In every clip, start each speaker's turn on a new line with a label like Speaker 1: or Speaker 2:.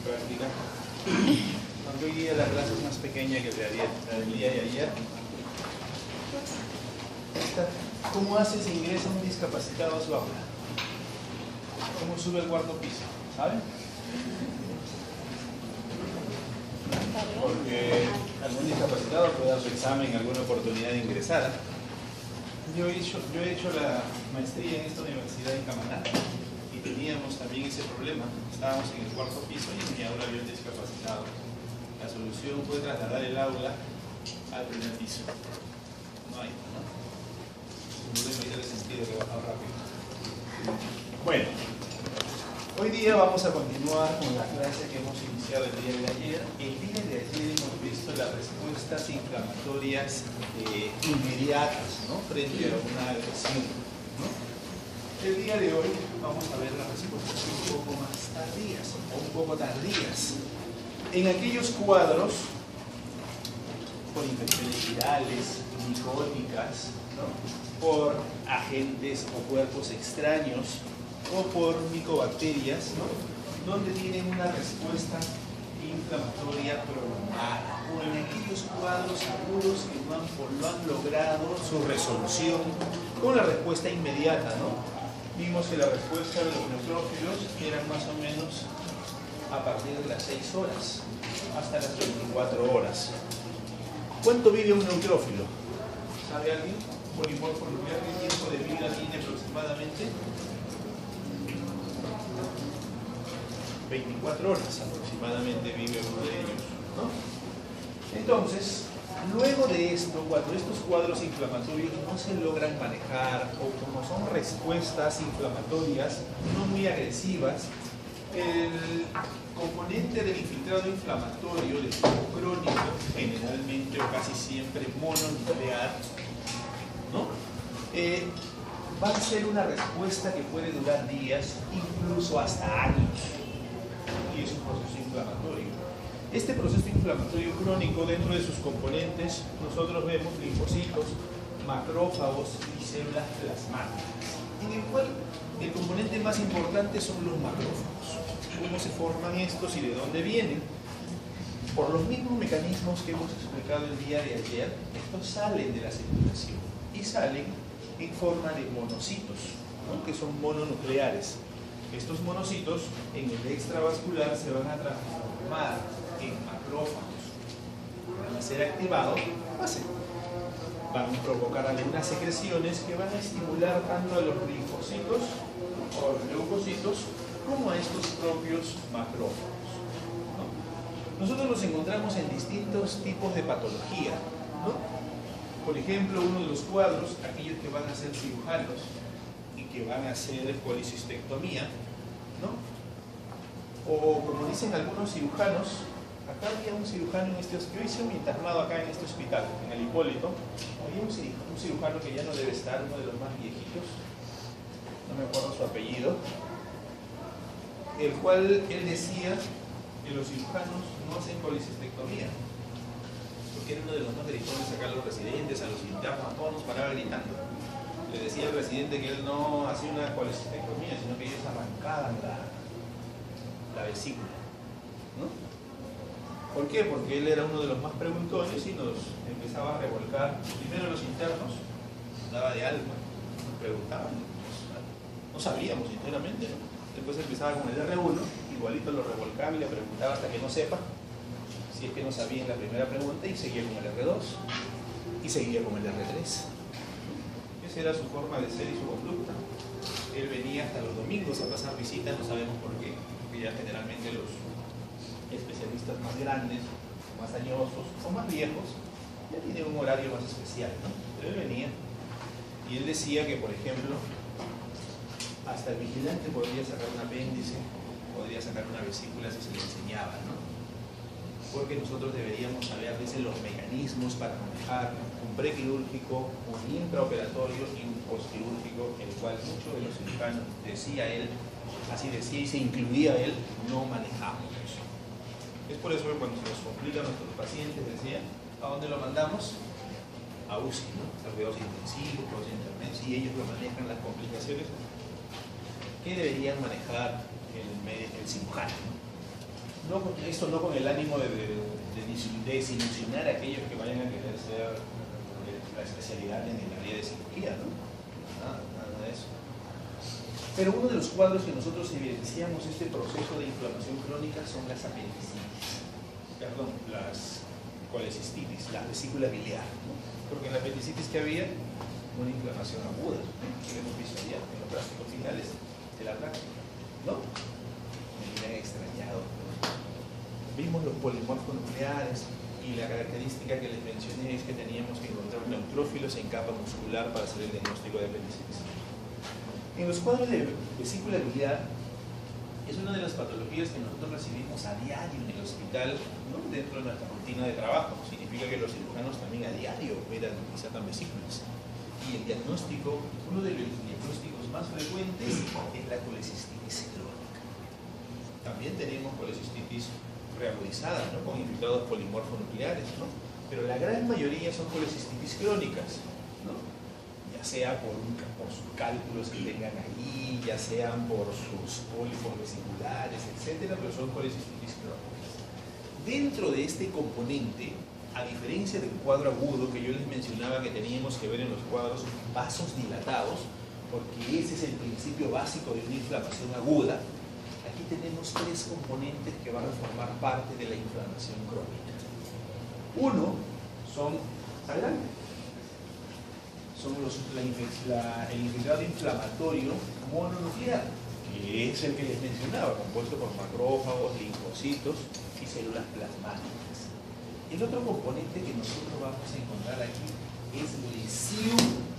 Speaker 1: práctica. Aunque hoy día la clase es más pequeña que la del día de ayer. ¿Cómo hace si ingresa un discapacitado a su aula? ¿Cómo sube al cuarto piso? ¿Saben? Porque algún discapacitado puede dar su examen en alguna oportunidad de ingresar. Yo he hecho la maestría en esta universidad en Camaná y teníamos también ese problema. Estábamos en el cuarto piso y en mi aula había un discapacitado. La solución fue trasladar el aula al primer piso. No hay, ¿no? No tiene sentido que baja rápido. Bueno, hoy día vamos a continuar con la clase que hemos iniciado el día de ayer. El día de ayer hemos visto las respuestas inflamatorias inmediatas, ¿no? Frente a una agresión, ¿no? El día de hoy vamos a ver las respuestas un poco más tardías o un poco tardías. En aquellos cuadros por infecciones virales, micóticas, ¿no? Por agentes o cuerpos extraños o por micobacterias, ¿no? Donde tienen una respuesta inflamatoria prolongada, o en aquellos cuadros agudos que no han logrado su resolución con la respuesta inmediata, ¿no? Vimos que la respuesta de los neutrófilos eran más o menos a partir de las 6 horas hasta las 24 horas. ¿Cuánto vive un neutrófilo? ¿Sabe alguien? Por importe nuclear, ¿qué tiempo de vida tiene aproximadamente? 24 horas aproximadamente vive uno de ellos, ¿no? Entonces, luego de esto, cuando estos cuadros inflamatorios no se logran manejar o como son respuestas inflamatorias no muy agresivas, el componente del infiltrado inflamatorio de tipo crónico, generalmente o casi siempre mononuclear, ¿no? Va a ser una respuesta que puede durar días, incluso hasta años. Y es un proceso inflamatorio. Este proceso inflamatorio crónico, dentro de sus componentes, nosotros vemos linfocitos, macrófagos y células plasmáticas. En el cual el componente más importante son los macrófagos. ¿Cómo se forman estos y de dónde vienen? Por los mismos mecanismos que hemos explicado el día de ayer, estos salen de la circulación y salen en forma de monocitos, ¿no? Que son mononucleares. Estos monocitos en el extravascular se van a transformar en macrófagos. Van a ser activados, van a provocar algunas secreciones que van a estimular tanto a los linfocitos o los leucocitos como a estos propios macrófagos, ¿no? Nosotros los encontramos en distintos tipos de patología, ¿no? Por ejemplo, uno de los cuadros, aquellos que van a ser cirujanos y que van a hacer policistectomía, ¿no? O como dicen algunos cirujanos, acá había un cirujano en yo hice un internado acá en este hospital, en el Hipólito, había un cirujano que ya no debe estar, uno de los más viejitos, no me acuerdo su apellido, el cual él decía que los cirujanos no hacen policistectomía, porque era uno de los más gritones acá a los residentes, a los internos, a todos nos paraba gritando. Le decía al residente que él no hacía una colecistectomía, sino que ellos arrancaban la vesícula, ¿no? ¿Por qué? Porque él era uno de los más preguntones y nos empezaba a revolcar. Primero los internos, nos daba de alma, nos preguntaban, no sabíamos sinceramente, ¿no? Después empezaba con el R1, igualito lo revolcaba y le preguntaba hasta que no sepa, si es que no sabía en la primera pregunta, y seguía con el R2 y seguía con el R3. Esa era su forma de ser y su conducta. Él venía hasta los domingos a pasar visitas, no sabemos por qué, porque ya generalmente los especialistas más grandes, más añosos o más viejos ya tienen un horario más especial, ¿no? Pero él venía y él decía que, por ejemplo, hasta el vigilante podría sacar un apéndice, podría sacar una vesícula si se le enseñaba, ¿no? Porque nosotros deberíamos saber, dicen, los mecanismos para manejar un prequirúrgico, un intraoperatorio y un postquirúrgico, el cual muchos de los cirujanos, decía él, así decía y se incluía él, no manejamos eso. Es por eso que cuando se nos complican nuestros pacientes, decía, ¿a dónde lo mandamos? A UCI, ¿no? A cuidados intensivos, cuidados intermedios, y ellos lo manejan las complicaciones. ¿Qué deberían manejar el cirujano? Esto no con el ánimo de desilusionar a aquellos que vayan a querer ser la especialidad en el área de cirugía, ¿no? Nada de eso. Pero uno de los cuadros que nosotros evidenciamos este proceso de inflamación crónica son las apendicitis, las colecistitis, la vesícula biliar, ¿no? Porque en la apendicitis que había una inflamación aguda, ¿no? Que hemos visto allá en los gráficos finales de la práctica, ¿no? Me hubieran extrañado, ¿no? Vimos los polimorfonucleares y la característica que les mencioné es que teníamos que encontrar neutrófilos en capa muscular para hacer el diagnóstico de apendicitis. En los cuadros de vesícula biliar es una de las patologías que nosotros recibimos a diario en el hospital, ¿no? Dentro de nuestra rutina de trabajo. Significa que los cirujanos también a diario operan y sacan vesículas. Y el diagnóstico, uno de los diagnósticos más frecuentes es la colecistitis crónica. También tenemos colecistitis reagudizada, ¿no? Con infiltrados polimorfonucleares, ¿no? Pero la gran mayoría son colecistitis crónicas, ¿no? Ya sea por sus cálculos que tengan ahí, ya sean por sus pólipos vesiculares, etcétera, pero son colecistitis crónicas. Dentro de este componente, a diferencia del cuadro agudo que yo les mencionaba que teníamos que ver en los cuadros vasos dilatados, porque ese es el principio básico de una inflamación aguda, aquí tenemos tres componentes que van a formar parte de la inflamación crónica. Uno son, adelante, son el infiltrado inflamatorio mononuclear, que es el que les mencionaba, compuesto por macrófagos, linfocitos y células plasmáticas. El otro componente que nosotros vamos a encontrar aquí es lesión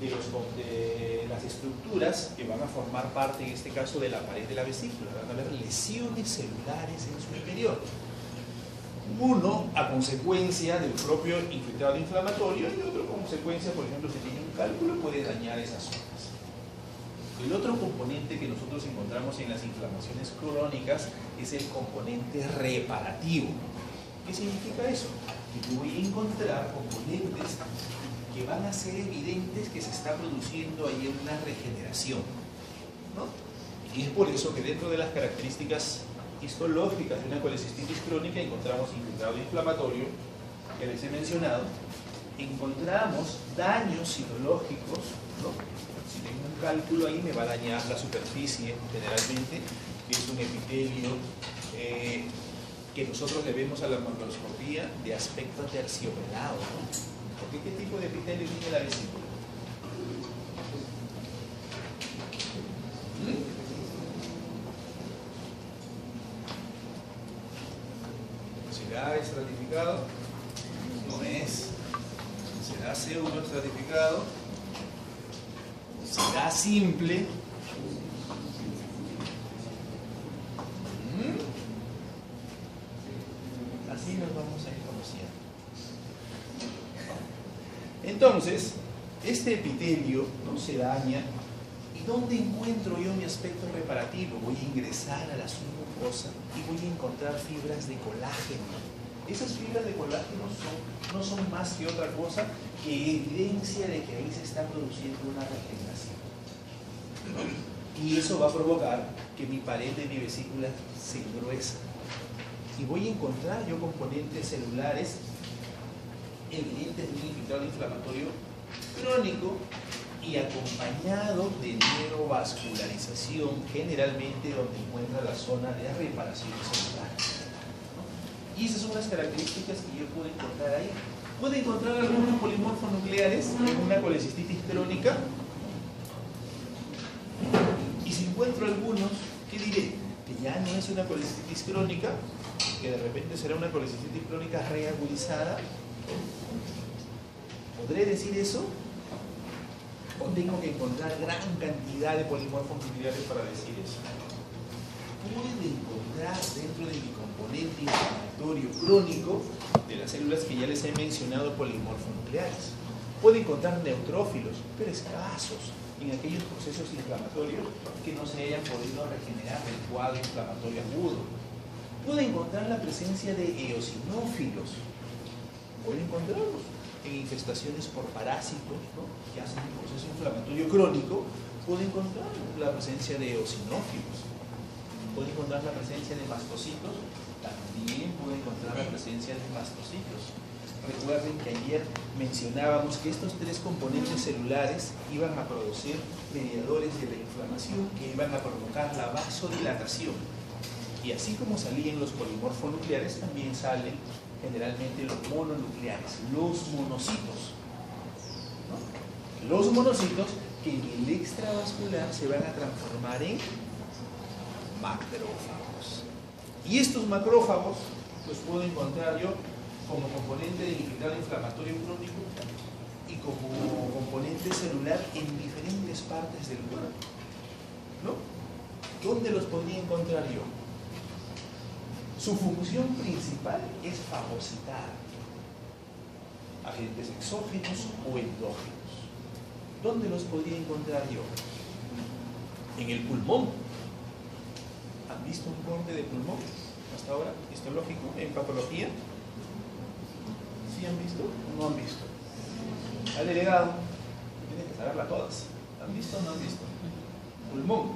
Speaker 1: de las estructuras que van a formar parte, en este caso, de la pared de la vesícula. Van a haber lesiones celulares en su interior. Uno a consecuencia del propio infiltrado inflamatorio y otro a consecuencia, por ejemplo, si tiene un cálculo, puede dañar esas zonas. El otro componente que nosotros encontramos en las inflamaciones crónicas es el componente reparativo. ¿Qué significa eso? Que yo voy a encontrar componentes que van a ser evidentes que se está produciendo ahí una regeneración, ¿no? Y es por eso que dentro de las características histológicas de una colecistitis crónica encontramos infiltrado inflamatorio, que les he mencionado, encontramos daños citológicos, ¿no? Si tengo un cálculo ahí me va a dañar la superficie generalmente, que es un epitelio que nosotros le vemos a la macroscopía de aspecto terciopelado, ¿no? Porque ¿qué tipo de epitelio tiene la vesícula? ¿Será estratificado? No es. ¿Será pseudo estratificado? ¿Será simple? Así nos vamos a ir conociendo. Entonces, este epitelio no se daña. ¿Y dónde encuentro yo mi aspecto reparativo? Voy a ingresar a la submucosa y voy a encontrar fibras de colágeno. Esas fibras de colágeno no son más que otra cosa que evidencia de que ahí se está produciendo una regeneración, ¿no? Y eso va a provocar que mi pared de mi vesícula se engruesa. Y voy a encontrar yo componentes celulares evidentes de un infiltrado inflamatorio crónico y acompañado de neurovascularización, generalmente donde encuentra la zona de reparación celular, ¿no? Y esas son las características que yo puedo encontrar ahí. ¿Puedo encontrar algunos polimorfonucleares en una colecistitis crónica? Y si encuentro algunos, ¿qué diré? Que ya no es una colecistitis crónica, que de repente será una colecistitis crónica reagudizada. ¿Podré decir eso? ¿O tengo que encontrar gran cantidad de polimorfonucleares para decir eso? Puedo encontrar dentro de mi componente inflamatorio crónico de las células que ya les he mencionado polimorfonucleares. Puedo encontrar neutrófilos, pero escasos, en aquellos procesos inflamatorios que no se hayan podido regenerar del cuadro inflamatorio agudo. Puedo encontrar la presencia de eosinófilos. Puedo encontrarlos en infestaciones por parásitos, ¿no?, que hacen el proceso inflamatorio crónico. Puedo encontrar la presencia de eosinófilos. ¿Puede encontrar la presencia de mastocitos? También puede encontrar la presencia de mastocitos. Recuerden que ayer mencionábamos que estos tres componentes celulares iban a producir mediadores de la inflamación que iban a provocar la vasodilatación. Y así como salían los polimorfonucleares, también salen generalmente los mononucleares, los monocitos, ¿no? Los monocitos que en el extravascular se van a transformar en macrófagos. Y estos macrófagos los puedo encontrar yo como componente del integral inflamatorio crónico y como componente celular en diferentes partes del cuerpo, ¿no? ¿Dónde los podría encontrar yo? Su función principal es fagocitar agentes exógenos o endógenos. ¿Dónde los podría encontrar yo? En el pulmón. ¿Han visto un corte de pulmón hasta ahora, histológico, en patología? ¿Sí han visto o no han visto? Al delegado, tienen que saberla todas. ¿Han visto o no han visto? Pulmón.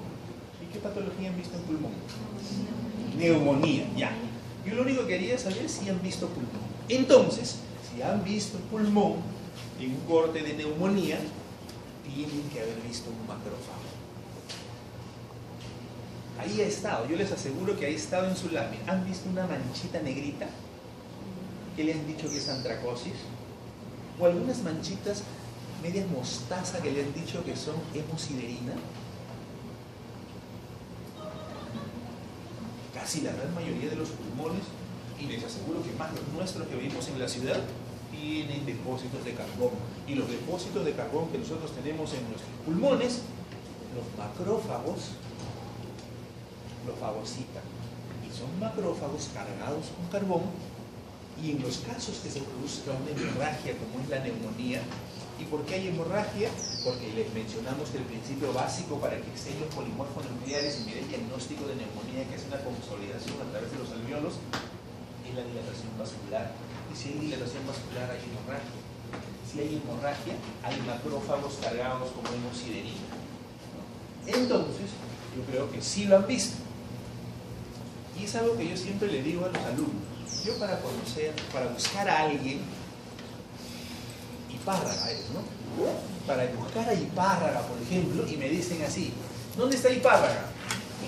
Speaker 1: ¿Y qué patología han visto en pulmón? Neumonía, ya. Yo lo único que quería saber es si han visto pulmón. Entonces, si han visto pulmón en un corte de neumonía, tienen que haber visto un macrófago. Ahí ha estado, yo les aseguro que ahí ha estado en su lámina. ¿Han visto una manchita negrita? ¿Qué le han dicho que es antracosis? O algunas manchitas medias mostaza que le han dicho que son hemosiderina. Casi la gran mayoría de los pulmones, y les aseguro que más los nuestros que vivimos en la ciudad, tienen depósitos de carbón. Y los depósitos de carbón que nosotros tenemos en nuestros pulmones, los macrófagos lo fagocitan. Y son macrófagos cargados con carbón. Y en los casos que se produzca una hemorragia, como es la neumonía, ¿y por qué hay hemorragia? Porque les mencionamos que el principio básico para que estén los polimorfonucleares y me dé el diagnóstico de neumonía, que es una consolidación a través de los alvéolos, es la dilatación vascular. Y si hay dilatación vascular, hay hemorragia. Si hay hemorragia, hay macrófagos cargados como hemosiderina. Entonces, yo creo que sí lo han visto. Y es algo que yo siempre le digo a los alumnos. Yo para conocer, para buscar a alguien, Ipárraga es, ¿no? Para buscar a Ipárraga, por ejemplo, y me dicen así, ¿dónde está Ipárraga?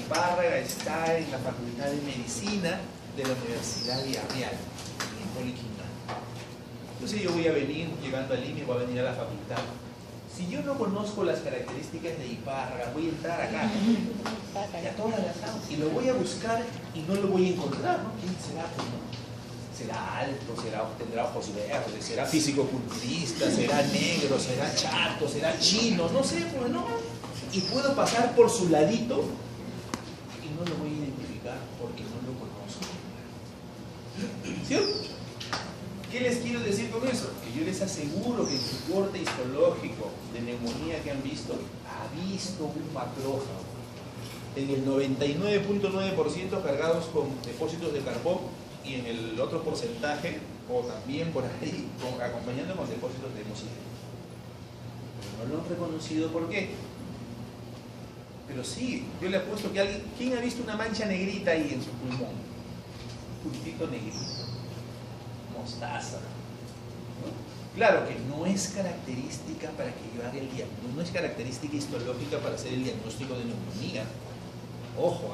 Speaker 1: Ipárraga está en la Facultad de Medicina de la Universidad de Arrial, en Poliquinta. Entonces yo voy a venir, llegando al Lima, voy a venir a la facultad. Si yo no conozco las características de Ipárraga, voy a entrar acá, y a todas las aulas, y lo voy a buscar y no lo voy a encontrar, ¿no? ¿Quién será? Pues, ¿no? Será alto, tendrá ojos verdes, será físico-culturista, será negro, será chato, será chino, no sé, pues no. Y puedo pasar por su ladito y no lo voy a identificar porque no lo conozco. ¿Cierto? ¿Qué les quiero decir con eso? Que yo les aseguro que en su corte histológico de neumonía que han visto, ha visto un macrófago. En el 99.9% cargados con depósitos de carbón, y en el otro porcentaje, o también por ahí, acompañando con depósitos de hemosiderina. Pero no lo han reconocido, ¿por qué? Pero sí, yo le apuesto que alguien, ¿quién ha visto una mancha negrita ahí en su pulmón? Un puntito negrito, mostaza, ¿no? Claro que no es característica para que yo haga el diagnóstico, no es característica histológica para hacer el diagnóstico de neumonía. Ojo,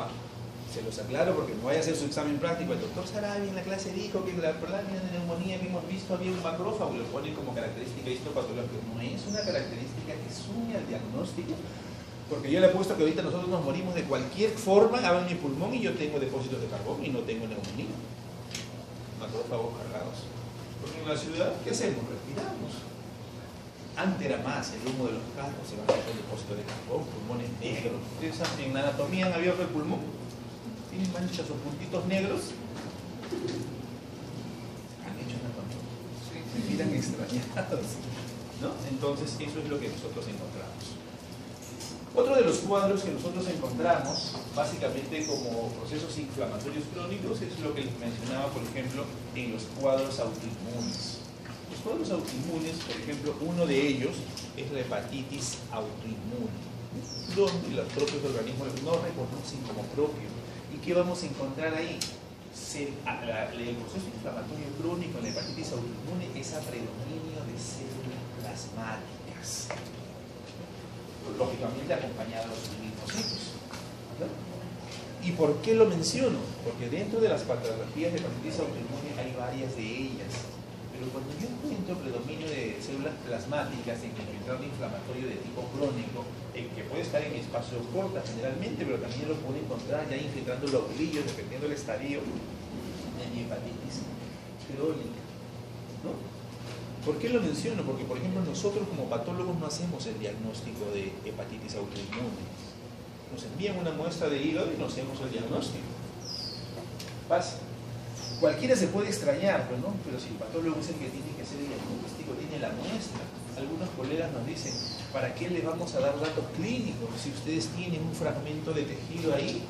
Speaker 1: se los aclaro porque no vaya a hacer su examen práctico. El doctor Sarabia en la clase dijo que la lámina de neumonía que hemos visto había un macrófago y lo ponen como característica histopatológica. No es una característica que sume al diagnóstico, porque yo le he puesto que ahorita nosotros nos morimos de cualquier forma, abro mi pulmón y yo tengo depósitos de carbón y no tengo neumonía. Macrófagos cargados. Porque en la ciudad, ¿qué hacemos? Respiramos. Antes era más, el humo de los carros, se van a hacer depósitos de carbón, pulmones negros. Ustedes saben, en la anatomía han abierto el pulmón. Tienen manchas o puntitos negros. Han hecho anatomía. Se miran extrañados, ¿no? Entonces, eso es lo que nosotros encontramos. Otro de los cuadros que nosotros encontramos, básicamente como procesos inflamatorios crónicos, es lo que les mencionaba, por ejemplo, en los cuadros autoinmunes. Los cuadros autoinmunes, por ejemplo, uno de ellos es la hepatitis autoinmune, donde los propios organismos no reconocen como propio ¿Y qué vamos a encontrar ahí? El proceso inflamatorio crónico en la hepatitis autoinmune es a predominio de células plasmáticas, lógicamente acompañados de los linfocitos, ¿no? ¿Y por qué lo menciono? Porque dentro de las patologías de hepatitis autoinmune hay varias de ellas. Pero cuando yo encuentro predominio de células plasmáticas en el infiltrado inflamatorio de tipo crónico, que puede estar en espacio corta generalmente, pero también lo puedo encontrar ya infiltrando los globulillos, dependiendo del estadio de mi hepatitis crónica, ¿no? ¿Por qué lo menciono? Porque, por ejemplo, nosotros como patólogos no hacemos el diagnóstico de hepatitis autoinmune. Nos envían una muestra de hígado y nos hacemos el diagnóstico. Pasa. Cualquiera se puede extrañar, pero si el patólogo es el que tiene que hacer el diagnóstico, tiene la muestra. Algunos colegas nos dicen, ¿para qué le vamos a dar datos clínicos? Si ustedes tienen un fragmento de tejido ahí,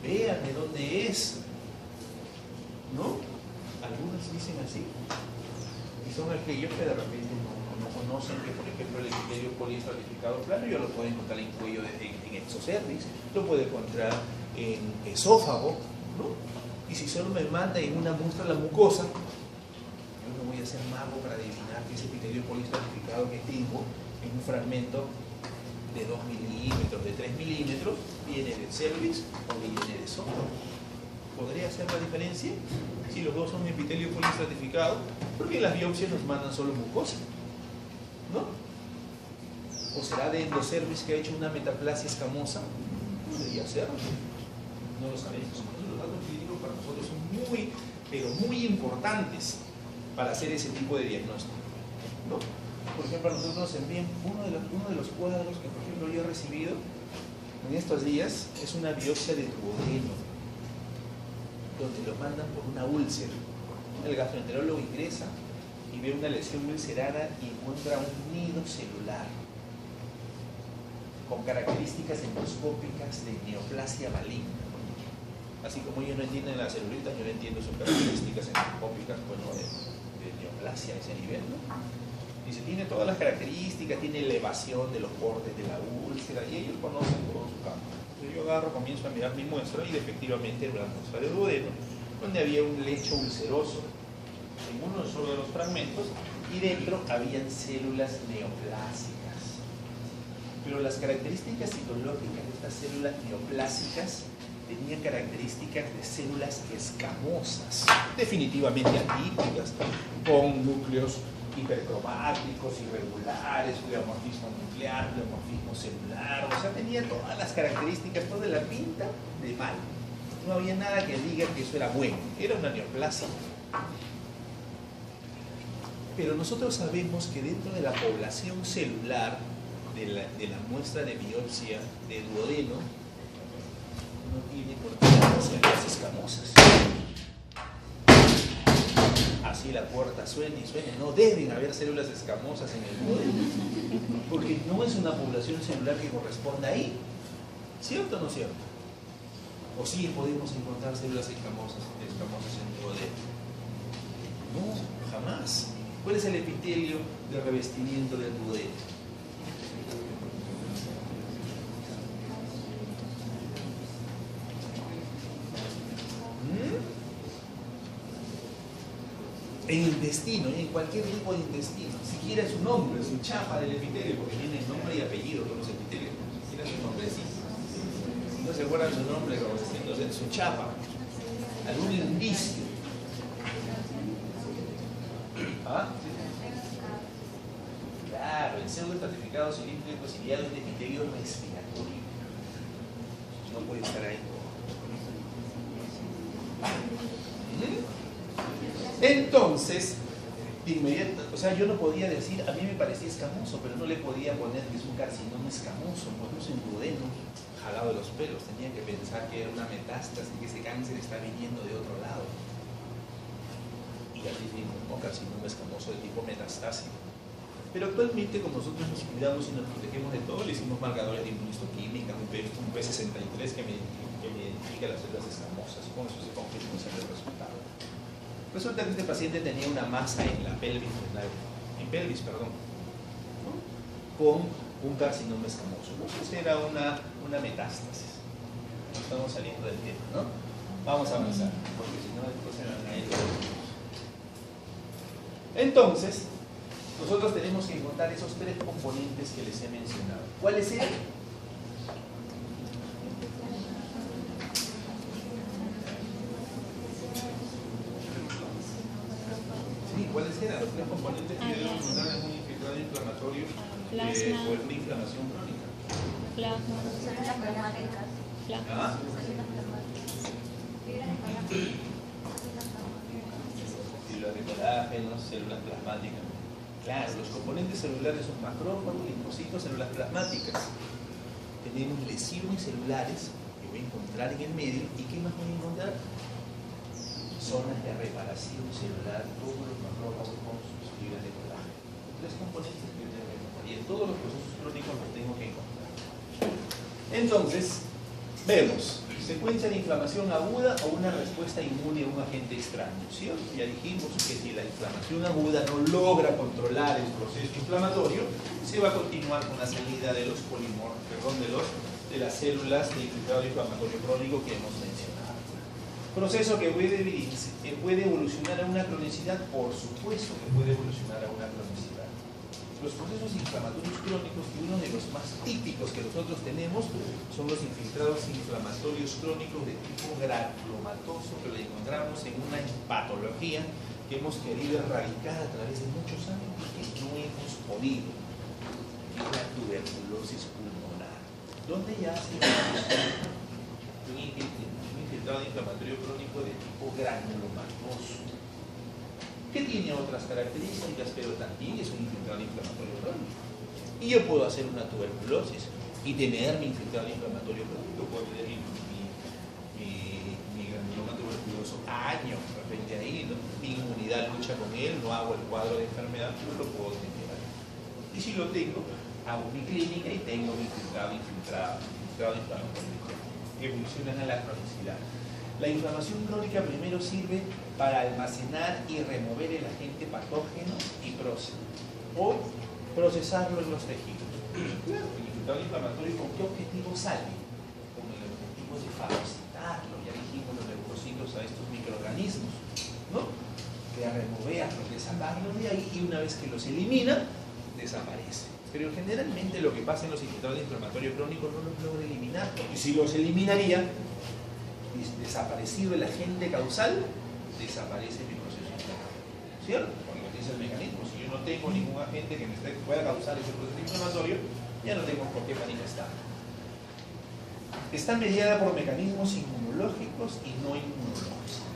Speaker 1: vean de dónde es. ¿No? Algunos dicen así. Y son aquellos que de repente no conocen que, por ejemplo, el epitelio poliestratificado plano yo lo puedo encontrar en cuello, en exocervix, lo puedo encontrar en esófago, ¿no? Y si solo me manda en una muestra la mucosa, yo no voy a ser mago para adivinar que ese epitelio poliestratificado que tengo en un fragmento de 2 milímetros, de 3 milímetros, viene del cervix o viene de esófago. ¿Podría hacer la diferencia? Si los dos son epitelio poliestratificado, porque en las biopsias nos mandan solo mucosa, ¿no? ¿O será de endocervix que ha hecho una metaplasia escamosa? Podría ser, no lo sabemos. Los datos clínicos para nosotros son muy, pero muy importantes para hacer ese tipo de diagnóstico, ¿no? Por ejemplo, a nosotros nos envían uno de los cuadros que, por ejemplo, yo he recibido en estos días es una biopsia de duodeno, donde lo mandan por una úlcera. El gastroenterólogo ingresa y ve una lesión ulcerada y encuentra un nido celular con características endoscópicas de neoplasia maligna. Así como ellos no entienden las celulitas, yo no entiendo sus características endoscópicas, de neoplasia a ese nivel, ¿no? Dice, tiene todas las características, tiene elevación de los bordes de la úlcera, y ellos conocen todo su campo. Entonces yo agarro, comienzo a mirar mi muestra, y efectivamente era una muestra de duodeno, donde había un lecho ulceroso en uno solo de los fragmentos, y dentro habían células neoplásicas. Pero las características citológicas de estas células neoplásicas tenían características de células escamosas, definitivamente atípicas, con núcleos hipercromáticos, irregulares, pleomorfismo nuclear, pleomorfismo celular, o sea, tenía todas las características, toda la pinta de mal. No había nada que diga que eso era bueno, era una neoplasia. Pero nosotros sabemos que dentro de la población celular de la muestra de biopsia de duodeno, no tiene por qué haber células escamosas. Así la puerta suene y suene, no deben haber células escamosas en el duodeno, porque no es una población celular que corresponda ahí. ¿Cierto o no cierto? ¿O sí podemos encontrar células escamosas en el duodeno? No, jamás. ¿Cuál es el epitelio de revestimiento del duodeno? En intestino, en cualquier tipo de intestino, siquiera su nombre, su chapa del epitelio, porque tiene nombre y apellido todos los epitelios, siquiera su nombrecito. Si no se acuerdan su nombre, como en su chapa, algún indicio. ¿Ah? Claro, el pseudoestratificado cilíndrico ciliado es de epitelio respiratorio. No puede estar ahí. Entonces, de inmediato, o sea, yo no podía decir, a mí me parecía escamoso, pero no le podía poner que es un carcinoma escamoso, porque es un duodeno jalado de los pelos. Tenía que pensar que era una metástasis, que ese cáncer está viniendo de otro lado. Y así se informó carcinoma escamoso de tipo metastásico. Pero actualmente, como nosotros nos cuidamos y nos protegemos de todo, le hicimos marcadores de inmunistoquímica, un P63 que me identifica las células escamosas. Con eso se confirma el resultado. Resulta que este paciente tenía una masa en la pelvis, ¿no? Con un carcinoma escamoso. Entonces era una metástasis. No estamos saliendo del tema, ¿no? Vamos a avanzar, porque si no después se van a ir. Entonces, nosotros tenemos que encontrar esos tres componentes que les he mencionado. ¿Cuáles eran? Sí, ¿cuáles eran los tres componentes que debemos encontrar en un infiltrado inflamatorio o en una inflamación crónica?
Speaker 2: Plasma.
Speaker 1: ¿Ah? Células de colágeno, células plasmáticas. Claro, los componentes celulares son macrófagos, linfocitos, células plasmáticas. Tenemos lesiones celulares que voy a encontrar en el medio. ¿Y qué más voy a encontrar? Zonas de reparación celular, todos los macrófagos con sus fibras de colágeno. Tres componentes que yo tengo que encontrar. Y en todos los procesos crónicos los tengo que encontrar. Entonces, vemos secuencia de inflamación aguda o una respuesta inmune a un agente extraño, ¿sí? Ya dijimos que si la inflamación aguda no logra controlar el proceso inflamatorio, se va a continuar con la salida de los de las células de infiltrado inflamatorio crónico que hemos mencionado. Proceso que puede evolucionar a una cronicidad, por supuesto que puede evolucionar a una cronicidad. Los procesos inflamatorios crónicos, y uno de los más típicos que nosotros tenemos son los infiltrados inflamatorios crónicos de tipo granulomatoso, que lo encontramos en una patología que hemos querido erradicar a través de muchos años y que no hemos podido. Es la tuberculosis pulmonar, donde ya se un infiltrado inflamatorio crónico de tipo granulomatoso, que tiene otras características, pero también es un infiltrado inflamatorio crónico. Y yo puedo hacer una tuberculosis y tener mi infiltrado inflamatorio crónico, puedo tener mi granuloma tuberculoso años de repente ahí, ¿no? Mi inmunidad lucha con él, no hago el cuadro de enfermedad, pero lo puedo tener ahí. Y si lo tengo, hago mi clínica y tengo mi infiltrado inflamatorio crónico, que evolucionan a la cronicidad. La inflamación crónica primero sirve para almacenar y remover el agente patógeno y procesarlo en los tejidos. Claro, el infiltrado inflamatorio, ¿con qué objetivo sale? Con el objetivo de fagocitarlo, ya dijimos los leucocitos a estos microorganismos, ¿no? Que a removerlos, de sacarlos de ahí, y una vez que los elimina, desaparece. Pero generalmente lo que pasa en los infiltrados inflamatorios crónicos no los logra eliminar, porque si los eliminaría, desaparecido el agente causal, desaparece mi proceso inflamatorio, ¿cierto? Porque ese es el mecanismo. Si yo no tengo ningún agente que me pueda causar ese proceso inflamatorio, ya no tengo por qué manifestar. Está mediada por mecanismos inmunológicos y no inmunológicos.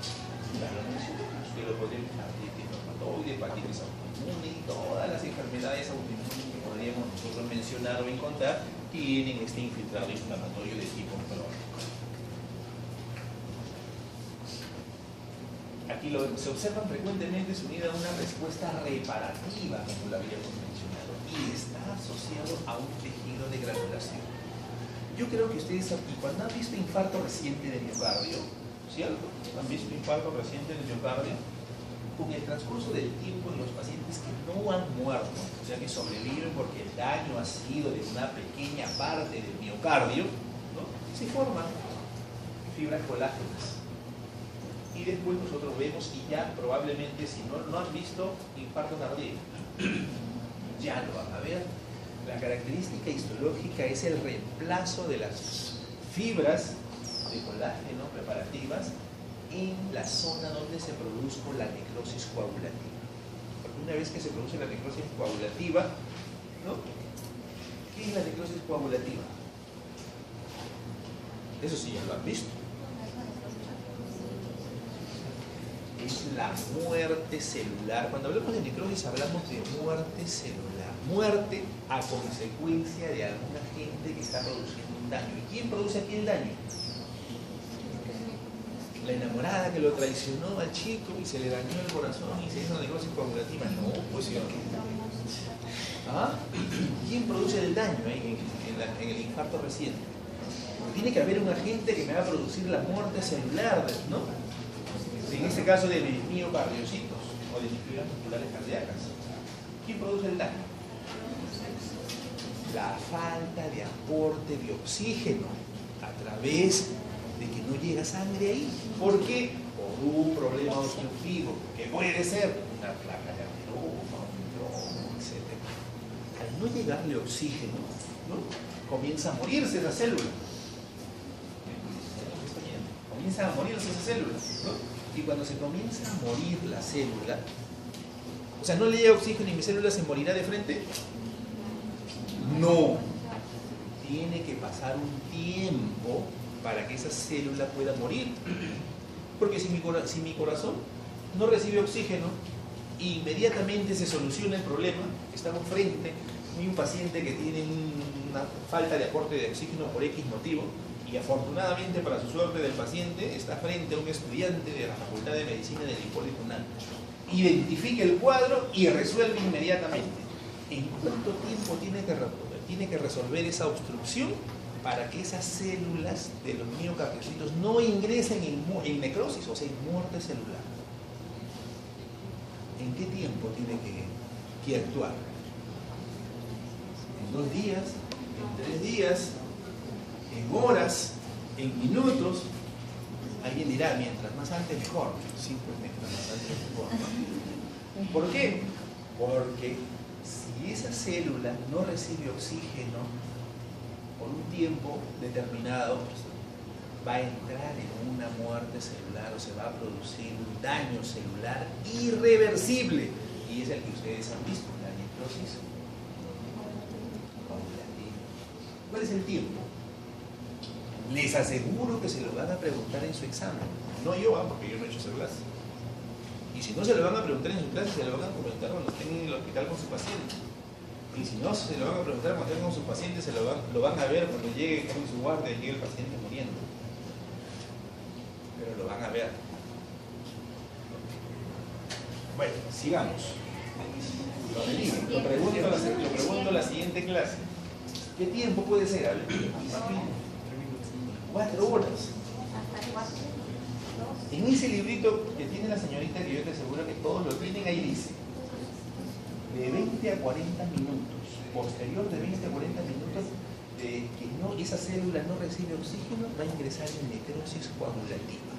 Speaker 1: Ya lo mencionamos, que lo podríamos artritis reumatoide, hepatitis autoinmune, y todas las enfermedades autoinmunes que podríamos nosotros mencionar o encontrar tienen este infiltrado inflamatorio de tipo crónico. Aquí se observan frecuentemente es unida a una respuesta reparativa, como lo habíamos mencionado, y está asociado a un tejido de granulación. Yo creo que ustedes aquí, cuando han visto infarto reciente de miocardio, ¿cierto? ¿Han visto infarto reciente de miocardio? Con el transcurso del tiempo en los pacientes que no han muerto, o sea que sobreviven porque el daño ha sido de una pequeña parte del miocardio, ¿no? Se forman fibras colágenas. Y después nosotros vemos, y ya probablemente si no han visto infarto cardíaco, ya lo van a ver. La característica histológica es el reemplazo de las fibras de colágeno preparativas en la zona donde se produjo la necrosis coagulativa. Porque una vez que se produce la necrosis coagulativa, ¿no? ¿Qué es la necrosis coagulativa? Eso sí ya lo han visto. Es la muerte celular. Cuando hablamos de necrosis hablamos de muerte celular. Muerte a consecuencia de algún agente que está produciendo un daño. ¿Y quién produce aquí el daño? La enamorada que lo traicionó al chico y se le dañó el corazón y se hizo una necrosis coagulativa. No, pues sí. ¿Ah? ¿Quién produce el daño en el infarto reciente? Tiene que haber un agente que me va a producir la muerte celular, ¿no? En este caso de mis miocardiocitos o de mis fibras musculares cardíacas. ¿Quién produce el daño? La falta de aporte de oxígeno a través de que no llega sangre ahí. ¿Por qué? Por un problema obstructivo, que puede ser una placa de ateroma, un tromo, etc. Al no llegarle oxígeno, ¿no?, comienza a morirse la célula. Comienza a morirse esa célula, ¿no? Y cuando se comienza a morir la célula, o sea, ¿no le llega oxígeno y mi célula se morirá de frente? No. Tiene que pasar un tiempo para que esa célula pueda morir. Porque si mi corazón no recibe oxígeno, inmediatamente se soluciona el problema. Estamos frente a un paciente que tiene una falta de aporte de oxígeno por X motivo, y afortunadamente para su suerte del paciente está frente a un estudiante de la Facultad de Medicina del Hipólito Unanue. Identifica el cuadro y resuelve inmediatamente. ¿En cuánto tiempo tiene que resolver esa obstrucción para que esas células de los miocardiocitos no ingresen en necrosis, o sea, en muerte celular? ¿En qué tiempo tiene que actuar? ¿En 2 días? ¿En 3 días? ¿En horas? ¿En minutos? Alguien dirá, mientras más antes mejor. Sí, pues mientras más antes mejor, ¿no? ¿Por qué? Porque si esa célula no recibe oxígeno por un tiempo determinado, va a entrar en una muerte celular, o se va a producir un daño celular irreversible, y es el que ustedes han visto, la necrosis paulatina. ¿Cuál es el tiempo? Les aseguro que se lo van a preguntar en su examen, no yo, porque yo no he hecho esa clase. Y si no se lo van a preguntar en su clase, se lo van a preguntar cuando estén en el hospital con su paciente. Y si no se lo van a preguntar cuando estén con su paciente, lo van a ver cuando llegue con su guardia y llegue el paciente muriendo. Pero lo van a ver. Bueno, sigamos. Lo pregunto en la siguiente clase. ¿Qué tiempo puede ser? A ver, 4 horas. En ese librito que tiene la señorita, que yo te aseguro que todos lo tienen, ahí dice de 20 a 40 minutos, posterior de 20 a 40 minutos de que esa célula no recibe oxígeno, va a ingresar en necrosis coagulativa.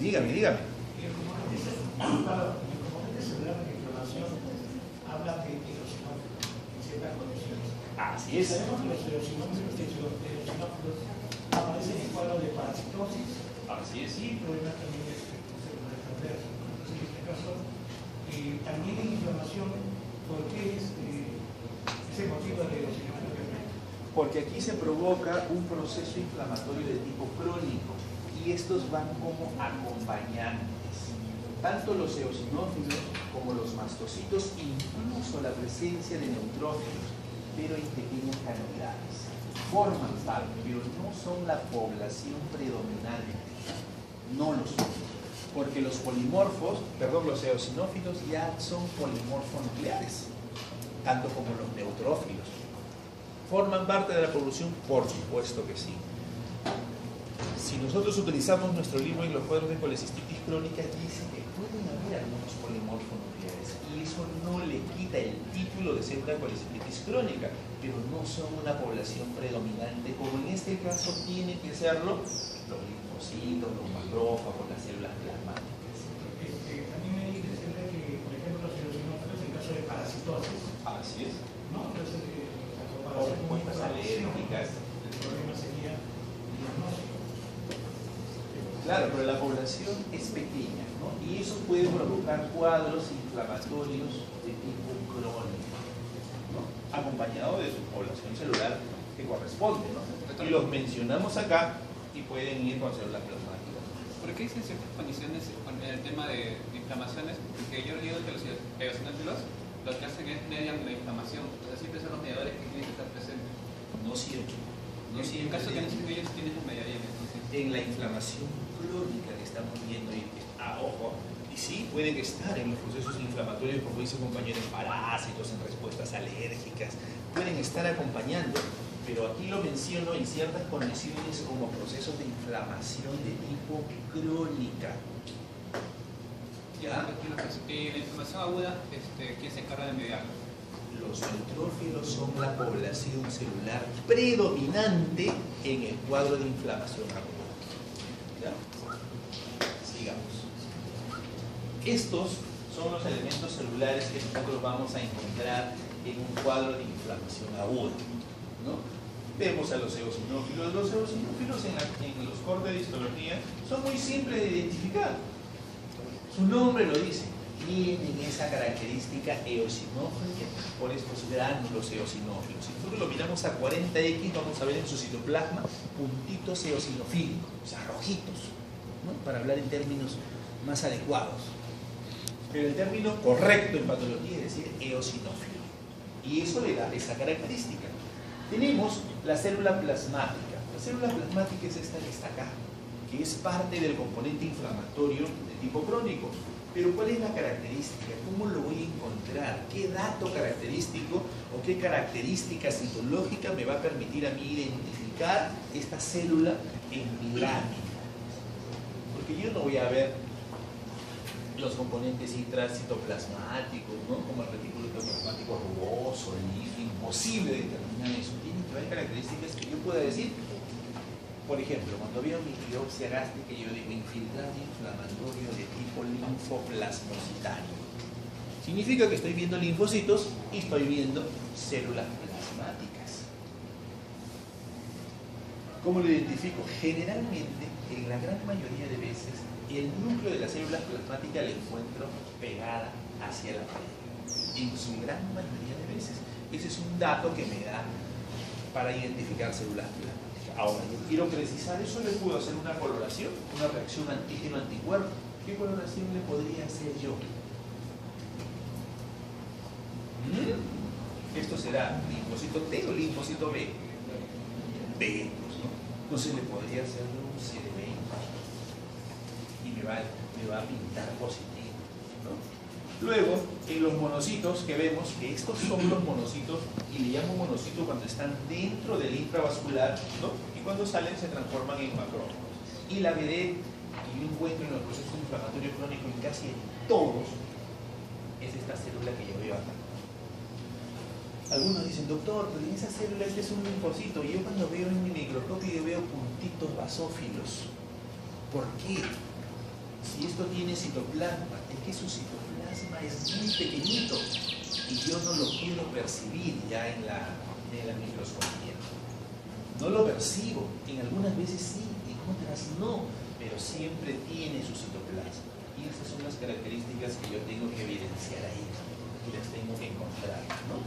Speaker 1: Dígame. Así es.
Speaker 2: Sabemos que los eosinófilos aparecen en cuadros de parasitosis.
Speaker 1: Así es.
Speaker 2: Y problemas también de células transversas. En este caso, también en inflamación, ¿por qué es ese motivo de eosinófilos?
Speaker 1: Porque aquí se provoca un proceso inflamatorio de tipo crónico y estos van como acompañantes. Tanto los eosinófilos como los mastocitos, incluso la presencia de neutrófilos, pero en pequeñas cantidades. Forman parte, pero no son la población predominante. No lo son. Porque los los eosinófilos ya son polimorfonucleares, tanto como los neutrófilos. ¿Forman parte de la población? Por supuesto que sí. Si nosotros utilizamos nuestro libro en los cuadros de colecistitis crónica, dice que pueden haber algunos polimorfonucleares y eso no le quita el título de ser una colecistitis crónica, pero no son una población predominante, como en este caso tienen que serlo los linfocitos, los macrófagos, las células plasmáticas.
Speaker 2: También me dice que, por ejemplo, los eosinófilos en caso de parasitosis.
Speaker 1: Así es.
Speaker 2: ¿No? Entonces,
Speaker 1: o respuestas alérgicas.
Speaker 2: El problema sería el diagnóstico.
Speaker 1: Claro, pero la población es pequeña, ¿no? Y eso puede provocar cuadros inflamatorios de tipo crónico, ¿no? Acompañado de su población celular que corresponde, ¿no? Y los mencionamos acá y pueden ir con células plasmáticas.
Speaker 3: ¿Por qué dicen ciertas condiciones con el tema de inflamaciones? Porque yo digo que los eosinófilos lo que hacen es median la inflamación, o sea, siempre son los mediadores que tienen que estar presentes.
Speaker 1: No siempre.
Speaker 3: No siempre. En caso que ellos tienen un mediador, entonces.
Speaker 1: En la inflamación crónica que estamos viendo, ojo, y sí, pueden estar en los procesos inflamatorios, como dice el compañero, en parásitos, en respuestas alérgicas, pueden estar acompañando, pero aquí lo menciono en ciertas condiciones como procesos de inflamación de tipo crónica.
Speaker 3: ¿Ya? Aquí la inflamación aguda, ¿quién se encarga de mediarlo?
Speaker 1: Los neutrófilos son la población celular predominante en el cuadro de inflamación aguda. ¿Ya? Sigamos. Estos son los elementos celulares que nosotros vamos a encontrar en un cuadro de inflamación aguda, ¿no? Vemos a los eosinófilos. Los eosinófilos en los cortes de histología son muy simples de identificar. Su nombre lo dice. Tienen esa característica eosinófila por estos gránulos eosinófilos. Si nosotros lo miramos a 40X, vamos a ver en su citoplasma puntitos eosinofílicos, o sea, rojitos, ¿no? Para hablar en términos más adecuados. Pero el término correcto en patología es decir eosinófilo. Y eso le da esa característica. Tenemos la célula plasmática. La célula plasmática es esta que está acá, que es parte del componente inflamatorio de tipo crónico. Pero ¿cuál es la característica? ¿Cómo lo voy a encontrar? ¿Qué dato característico o qué característica citológica me va a permitir a mí identificar esta célula en mi lámina? Porque yo no voy a ver los componentes intracitoplasmáticos, ¿no? Como el retículo plasmático rugoso, imposible determinar eso. Tiene que haber características que yo pueda decir. Por ejemplo, cuando veo mi biopsia gástrica, yo digo infiltrado inflamatorio de tipo linfoplasmocitario. Significa que estoy viendo linfocitos y estoy viendo células plasmáticas. ¿Cómo lo identifico? Generalmente, en la gran mayoría de veces, el núcleo de las células plasmáticas la encuentro pegada hacia la pared. En su gran mayoría de veces. Ese es un dato que me da para identificar células plasmáticas. Ahora, yo quiero precisar eso, le puedo hacer una coloración, una reacción antígeno-anticuerpo. ¿Qué coloración le podría hacer yo? Esto será linfocito T o linfocito B. B, pues, ¿no? Entonces le podría hacer un CD20 y me va a pintar positivo, ¿no? Luego, en los monocitos que vemos, que estos son los monocitos, y le llamo monocito cuando están dentro del intravascular, ¿no? Y cuando salen se transforman en macrófagos. Y la veré, que yo encuentro en los procesos inflamatorios crónicos en casi todos, es esta célula que yo veo acá. Algunos dicen, doctor, pero en esa célula este es un linfocito, y yo cuando veo en mi microscopio yo veo puntitos basófilos. ¿Por qué? Si esto tiene citoplasma, es que su citoplasma es muy pequeñito y yo no lo quiero percibir ya en la microscopía. No lo percibo, en algunas veces sí, en otras no, pero siempre tiene su citoplasma. Y esas son las características que yo tengo que evidenciar ahí y las tengo que encontrar, ¿no?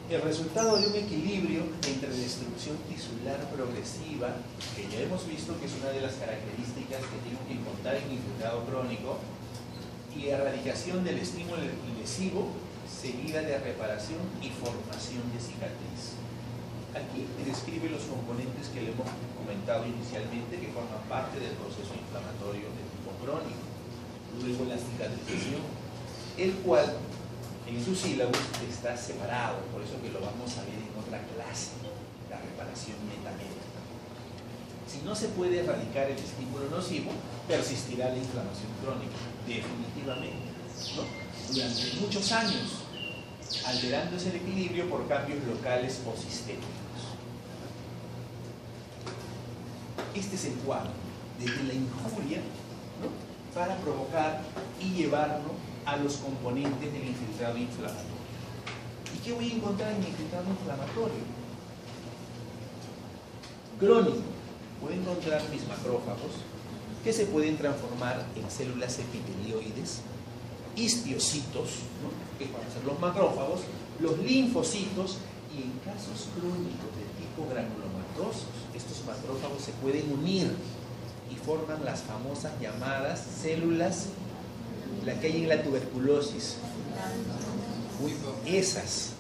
Speaker 1: El resultado de un equilibrio entre destrucción tisular progresiva, que ya hemos visto que es una de las características que tengo que encontrar en infiltrado crónico, y erradicación del estímulo lesivo, seguida de reparación y formación de cicatriz. Aquí describe los componentes que le hemos comentado inicialmente, que forman parte del proceso inflamatorio de tipo crónico. Luego la cicatrización, el cual en su sílabus está separado, por eso que lo vamos a ver en otra clase, la reparación metamétrica. Si no se puede erradicar el estímulo nocivo, persistirá la inflamación crónica, definitivamente, ¿no? Durante muchos años, alterándose el equilibrio por cambios locales o sistémicos. Este es el cuadro, desde la injuria, ¿no? Para provocar y llevarnos a los componentes del infiltrado inflamatorio. ¿Y qué voy a encontrar en el infiltrado inflamatorio? Crónico. Voy a encontrar mis macrófagos que se pueden transformar en células epitelioides, histiocitos, ¿no? Que van a ser los macrófagos, los linfocitos, y en casos crónicos de tipo granulomatosos, estos macrófagos se pueden unir y forman las famosas llamadas células, las que hay en la tuberculosis. Esas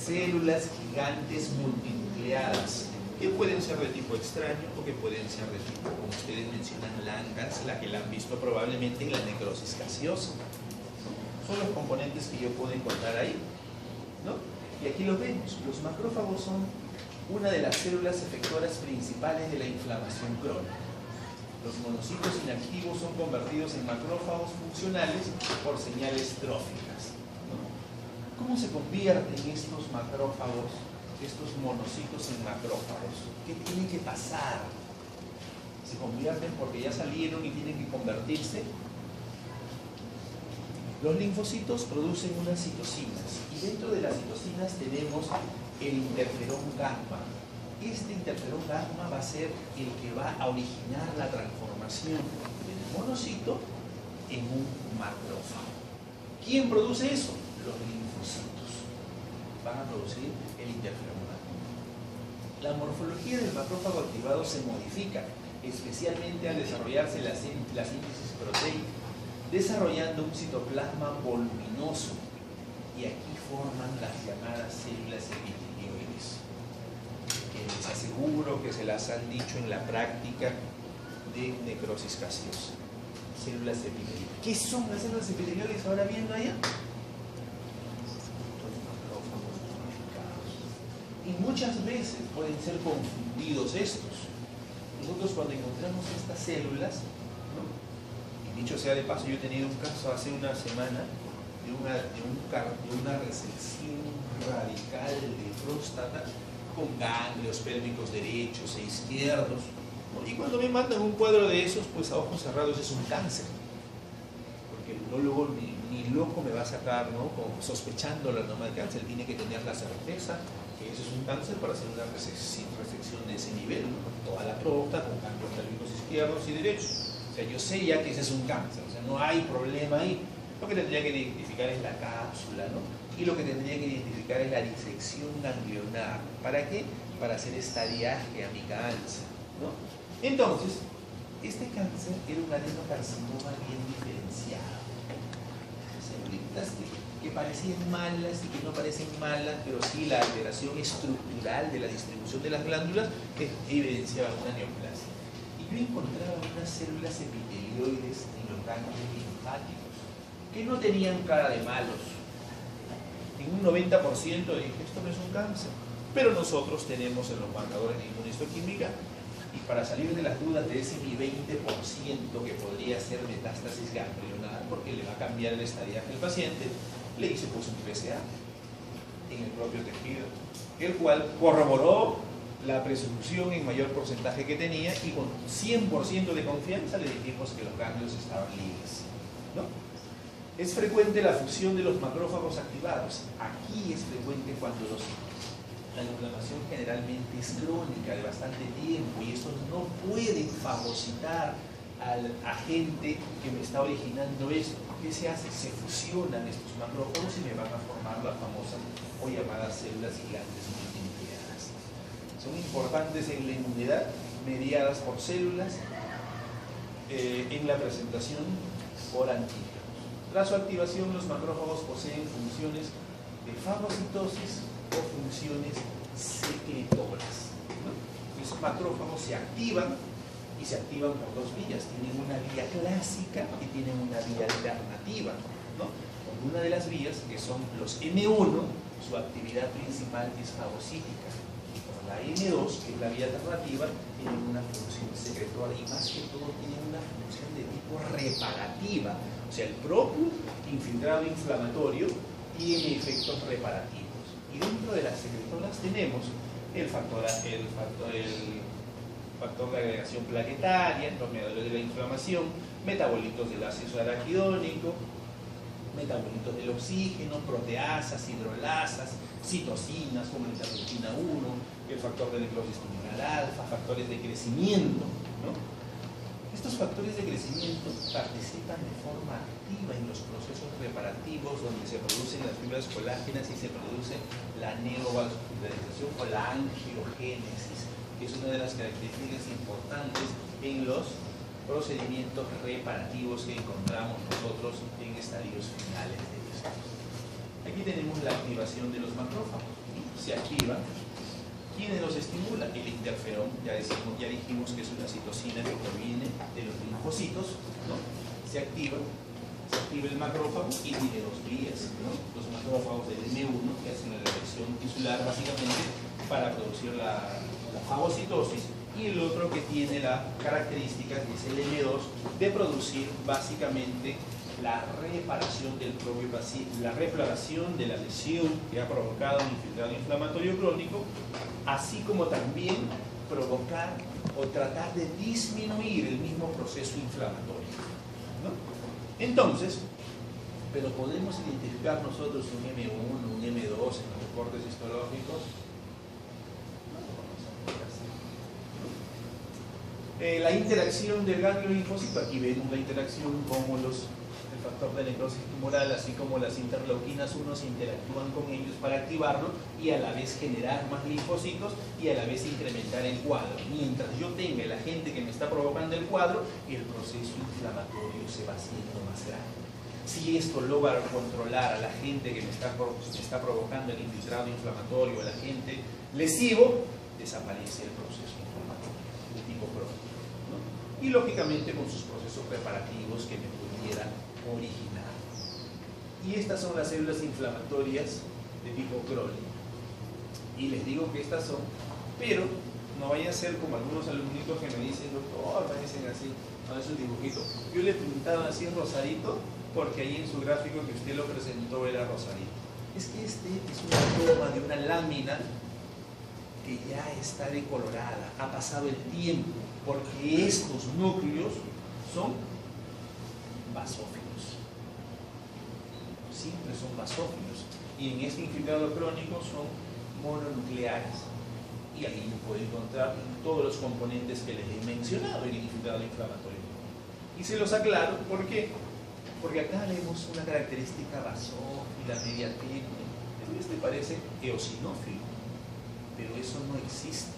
Speaker 1: células gigantes multinucleadas, que pueden ser de tipo extraño o que pueden ser de tipo, como ustedes mencionan, Langhans, la que la han visto probablemente en la necrosis gaseosa. Son los componentes que yo puedo encontrar ahí, ¿no? Y aquí los vemos. Los macrófagos son una de las células efectoras principales de la inflamación crónica. Los monocitos inactivos son convertidos en macrófagos funcionales por señales tróficas, ¿no? ¿Cómo se convierten estos macrófagos, estos monocitos en macrófagos? ¿Qué tiene que pasar? ¿Se convierten porque ya salieron y tienen que convertirse? Los linfocitos producen unas citocinas y dentro de las citocinas tenemos el interferón gamma. Este interferón gamma va a ser el que va a originar la transformación del monocito en un macrófago. ¿Quién produce eso? Los linfocitos van a producir el interferón gamma. La morfología del macrófago activado se modifica, especialmente al desarrollarse la síntesis proteica, desarrollando un citoplasma voluminoso, y aquí forman las llamadas células epitelioides, que les aseguro que se las han dicho en la práctica de necrosis gaseosa. Células epitelioides. ¿Qué son las células epitelioides ahora viendo allá? Los macrófagos modificados. Y muchas veces pueden ser confundidos estos. Nosotros cuando encontramos estas células, ¿no? Dicho sea de paso, yo he tenido un caso hace una semana de una resección radical de próstata con ganglios pélvicos derechos e izquierdos, ¿no? Y cuando me mandan un cuadro de esos, pues a ojos cerrados es un cáncer, porque el urólogo ni loco me va a sacar, ¿no? Como sospechando la norma de cáncer, tiene que tener la certeza que eso es un cáncer para hacer una resección de ese nivel, ¿no? Con toda la próstata, con ganglios pélvicos izquierdos y derechos. O sea, yo sé ya que ese es un cáncer, o sea, no hay problema ahí. Lo que tendría que identificar es la cápsula, ¿no? Y lo que tendría que identificar es la disección ganglionar. ¿Para qué? Para hacer estadiaje a mi cáncer, ¿no? Entonces, este cáncer era un adenocarcinoma bien diferenciado. Celulitas que parecían malas y que no parecen malas, pero sí la alteración estructural de la distribución de las glándulas evidenciaba una neoplasia. Yo encontraba unas células epitelioides en los ganglios linfáticos que no tenían cara de malos. En un 90% dije, esto no es un cáncer. Pero nosotros tenemos en los marcadores de inmunistoquímica, y para salir de las dudas de ese mi 20% que podría ser metástasis ganglionar, porque le va a cambiar el estadiaje al paciente, le hice pues un PSA en el propio tejido, el cual corroboró la presunción en mayor porcentaje que tenía, y con 100% de confianza le dijimos que los ganglios estaban libres, ¿no? Es frecuente la fusión de los macrófagos activados. Aquí es frecuente cuando la inflamación generalmente es crónica de bastante tiempo, y estos no pueden fagocitar al agente que me está originando esto. ¿Qué se hace? Se fusionan estos macrófagos y me van a formar las famosas o llamadas células gigantes multinucleadas. Son importantes en la inmunidad, mediadas por células, en la presentación por antígenos. Tras su activación, los macrófagos poseen funciones de fagocitosis o funciones secretoras, ¿no? Los macrófagos se activan, y se activan por dos vías. Tienen una vía clásica y tienen una vía alternativa, ¿no? Con una de las vías, que son los M1, su actividad principal es fagocítica. La M2, que es la vía alternativa, tiene una función secretora, y más que todo tiene una función de tipo reparativa. O sea, el propio infiltrado inflamatorio tiene efectos reparativos. Y dentro de las secretoras tenemos el factor de agregación plaquetaria, los mediadores de la inflamación, metabolitos del ácido araquidónico, metabolitos del oxígeno, proteasas, hidrolasas, citocinas como la interleuquina 1, el factor de necrosis tumoral alfa, factores de crecimiento, ¿no? Estos factores de crecimiento participan de forma activa en los procesos reparativos donde se producen las fibras colágenas y se produce la neovascularización o la angiogénesis, que es una de las características importantes en los procedimientos reparativos que encontramos nosotros en estadios finales de esto. Aquí tenemos la activación de los macrófagos. Se activan. ¿Quiénes los estimulan? El interferón, ya dijimos que es una citocina que proviene de los linfocitos, ¿no? Se activa el macrófago y tiene dos vías, ¿no? Los macrófagos del M1, que hacen la reacción tisular básicamente para producir la la fagocitosis, y el otro que tiene la característica, que es el M2, de producir básicamente la reparación del propio paciente, la reparación de la lesión que ha provocado un infiltrado inflamatorio crónico, así como también provocar o tratar de disminuir el mismo proceso inflamatorio, ¿no? Entonces, pero podemos identificar nosotros un M1, un M2 en los reportes histológicos. La interacción del ganglio linfócito, aquí vemos la interacción, como el factor de necrosis tumoral, así como las interleuquinas 1 se interactúan con ellos para activarlo y a la vez generar más linfocitos y a la vez incrementar el cuadro. Mientras yo tenga el agente que me está provocando el cuadro, el proceso inflamatorio se va haciendo más grande. Si esto logra controlar al agente que me está provocando el infiltrado inflamatorio, el agente lesivo, desaparece el proceso inflamatorio de tipo crónico, ¿no? Y lógicamente con sus procesos preparativos que me pudieran originar. Y estas son las células inflamatorias de tipo crónico. Y les digo que estas son, pero no vaya a ser como algunos alumnitos que me dicen, doctor, me dicen así, no es un dibujito. Yo le pintaba así rosadito porque ahí en su gráfico que usted lo presentó era rosadito. Es que este es una toma de una lámina que ya está decolorada, ha pasado el tiempo, porque estos núcleos son basófilos. Siempre son basófilos. Y en este infiltrado crónico son mononucleares. Y ahí puede encontrar todos los componentes que les he mencionado en el infiltrado inflamatorio. Y se los aclaro, ¿por qué? Porque acá vemos una característica basófila, media tenue. Este parece eosinófilo, pero eso no existe.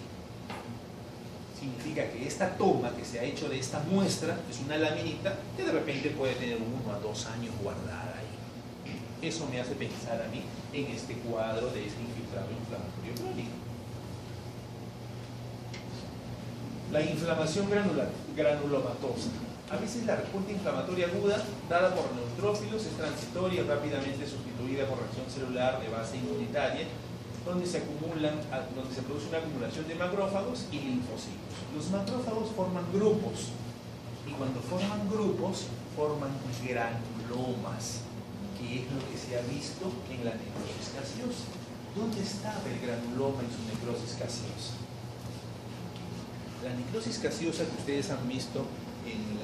Speaker 1: Significa que esta toma que se ha hecho de esta muestra es una laminita que de repente puede tener 1 a 2 años guardada ahí. Eso me hace pensar a mí en este cuadro de este infiltrado inflamatorio crónico. La inflamación granulomatosa. A veces la respuesta inflamatoria aguda dada por neutrófilos es transitoria y rápidamente sustituida por reacción celular de base inmunitaria, donde se produce una acumulación de macrófagos y linfocitos. Los macrófagos forman grupos y cuando forman grupos forman granulomas, que es lo que se ha visto en la necrosis gaseosa. ¿Dónde estaba el granuloma en su necrosis gaseosa? La necrosis gaseosa que ustedes han visto en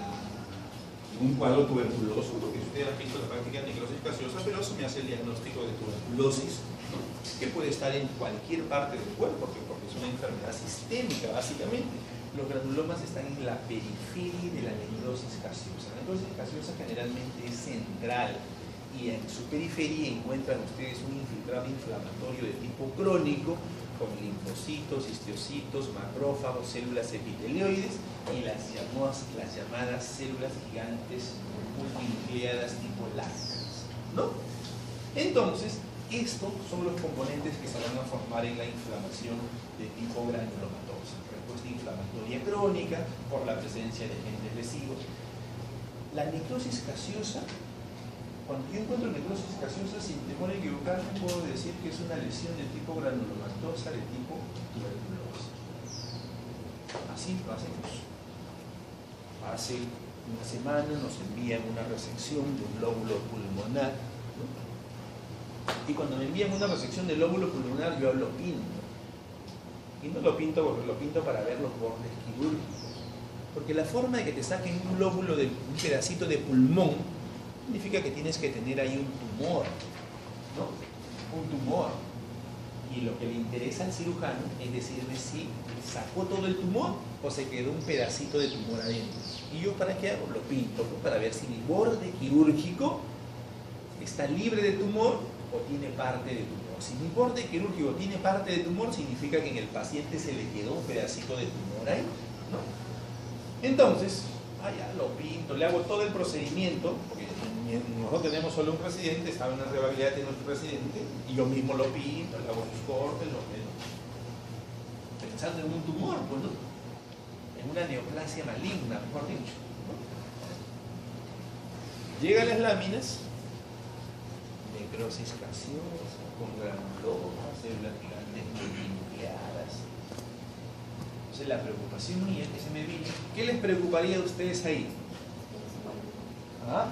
Speaker 1: un cuadro tuberculoso, porque ustedes han visto la práctica de necrosis gaseosa, pero eso me hace el diagnóstico de tuberculosis, ¿no? Que puede estar en cualquier parte del cuerpo, porque es una enfermedad sistémica básicamente. Los granulomas están en la periferia de la necrosis gaseosa. La necrosis gaseosa generalmente es central y en su periferia encuentran ustedes un infiltrado inflamatorio de tipo crónico con linfocitos, histocitos, macrófagos, células epitelioides y las llamadas células gigantes multinucleadas tipo lácteas, ¿no? Entonces, estos son los componentes que se van a formar en la inflamación de tipo granulomatosa. Respuesta inflamatoria crónica por la presencia de agentes lesivos. La necrosis gaseosa, cuando yo encuentro necrosis gaseosa, sin temor a equivocarme, puedo decir que es una lesión de tipo granulomatosa de tipo tuberculosa. Así lo hacemos. Hace una semana nos envían una resección de un lóbulo pulmonar, ¿no? Y cuando me envían una resección del lóbulo pulmonar, yo lo pinto. Y no lo pinto porque lo pinto para ver los bordes quirúrgicos. Porque la forma de que te saquen un lóbulo de un pedacito de pulmón significa que tienes que tener ahí un tumor, ¿no? Un tumor. Y lo que le interesa al cirujano es decirle si sacó todo el tumor o se quedó un pedacito de tumor adentro. ¿Y yo para qué hago? Lo pinto, ¿no? Para ver si mi borde quirúrgico está libre de tumor o tiene parte de tumor. Si mi borde quirúrgico tiene parte de tumor, significa que en el paciente se le quedó un pedacito de tumor ahí, ¿no? Entonces, ya lo pinto, le hago todo el procedimiento, porque nosotros tenemos solo un residente, estaba en la rehabilidad de nuestro residente, y yo mismo lo pinto, le hago sus cortes, pensando en un tumor, pues, ¿no? En una neoplasia maligna, mejor dicho, ¿no? Llegan las láminas, necrosis gaseosa, con granulomas, células gigantes multinucleadas. Entonces la preocupación mía que se me vino, ¿qué les preocuparía a ustedes ahí? ¿Ah?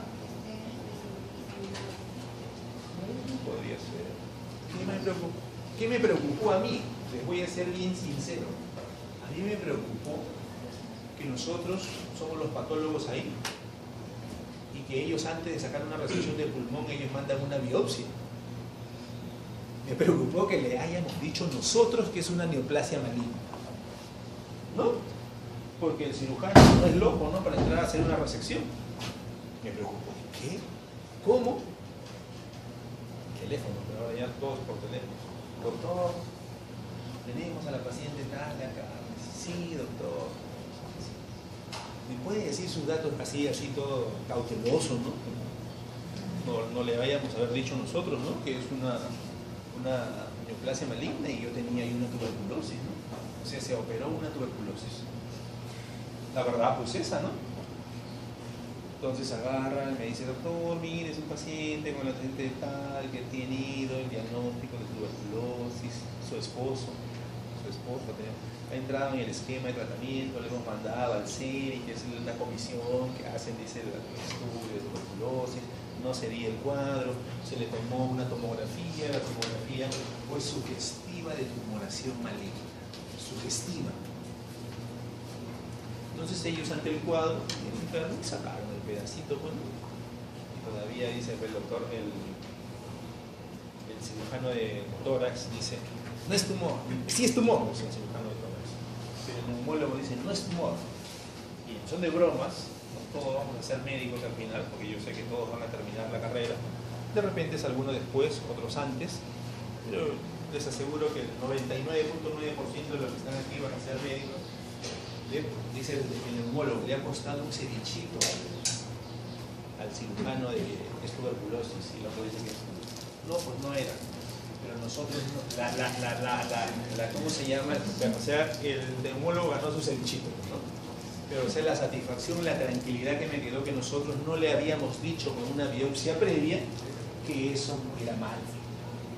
Speaker 1: Podría ser. ¿Qué me preocupó a mí? Les voy a ser bien sincero. A mí me preocupó que nosotros somos los patólogos ahí y que ellos antes de sacar una resección de pulmón ellos mandan una biopsia. Me preocupó que le hayamos dicho nosotros que es una neoplasia maligna, ¿no? Porque el cirujano no es loco, ¿no? Para entrar a hacer una resección. Me preocupó. ¿Qué? ¿Cómo? Teléfono, pero ahora ya todos por teléfono. Doctor, tenemos a la paciente tal de acá. Sí, doctor. ¿Me puede decir sus datos así todo cauteloso, ¿no? No le vayamos a haber dicho nosotros, ¿no? Que es una neoplasia maligna y yo tenía ahí una tuberculosis, ¿no? O sea, se operó una tuberculosis. La verdad, pues esa, ¿no? Entonces agarra y me dice, doctor, mire, es un paciente con la antecedente tal, que ha tenido el diagnóstico de tuberculosis, su esposo ha entrado en el esquema de tratamiento, le hemos mandado al CENI, que es la comisión que hacen, dice, el estudio de tuberculosis, no sería el cuadro, se le tomó una tomografía, la tomografía fue sugestiva de tumoración maligna, sugestiva. Entonces ellos ante el cuadro, sacaron el pedacito, bueno, y todavía dice el doctor, el cirujano de tórax dice, no es tumor, sí es tumor, dice el cirujano de tórax, pero el neumólogo dice, no es tumor. Y son de bromas, no todos vamos a ser médicos al final, porque yo sé que todos van a terminar la carrera, de repente es alguno después, otros antes, pero les aseguro que el 99.9% de los que están aquí van a ser médicos. Dice el neumólogo, le ha costado un cevichito al cirujano de tuberculosis, y el otro dice que no, pues no era. Pero nosotros, ¿cómo se llama? O sea, el neumólogo ganó su cevichito, ¿no? Pero o sea, la satisfacción, la tranquilidad que me quedó que nosotros no le habíamos dicho con una biopsia previa que eso era mal.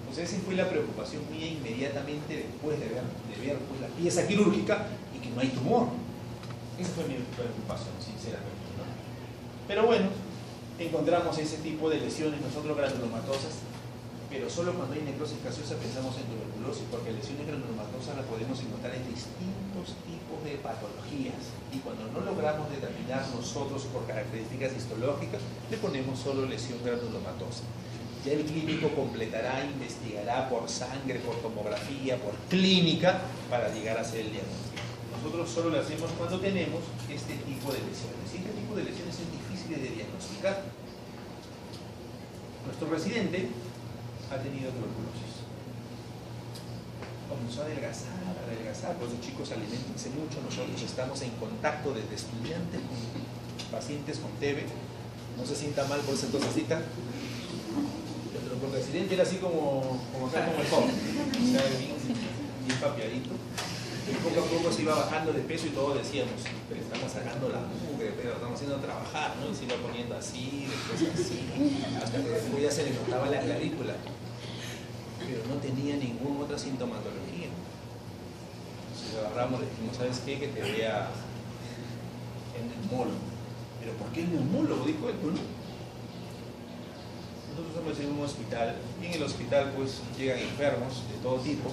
Speaker 1: O sea, esa fue la preocupación mía inmediatamente después de ver pues, la pieza quirúrgica y que no hay tumor. Esa fue mi preocupación, sinceramente, ¿no? Pero bueno, encontramos ese tipo de lesiones nosotros granulomatosas, pero solo cuando hay necrosis gaseosa pensamos en tuberculosis, porque lesiones granulomatosas las podemos encontrar en distintos tipos de patologías, y cuando no logramos determinar nosotros por características histológicas, le ponemos solo lesión granulomatosa. Ya el clínico completará, investigará por sangre, por tomografía, por clínica, para llegar a hacer el diagnóstico. Nosotros solo lo hacemos cuando tenemos este tipo de lesiones. Y este tipo de lesiones es difícil de diagnosticar. Nuestro residente ha tenido tuberculosis. Comenzó a adelgazar, pues los chicos alimentense mucho. Nosotros estamos en contacto desde estudiantes con pacientes con TB. No se sienta mal por esa tosecita. Pero el residente era así como acá, como el joven. O sea, bien papiadito. Y poco a poco se iba bajando de peso y todos decíamos, pero estamos sacando la mugre, pero estamos haciendo trabajar, ¿no? Y se iba poniendo así, después así, hasta que después ya se le notaba la clavícula. Pero no tenía ninguna otra sintomatología. Entonces lo agarramos y le dijimos, ¿sabes qué? Que te vea el neumólogo. ¿Pero por qué el neumólogo? Dijo él, ¿no? Nosotros estamos en un hospital, y en el hospital pues llegan enfermos de todo tipo,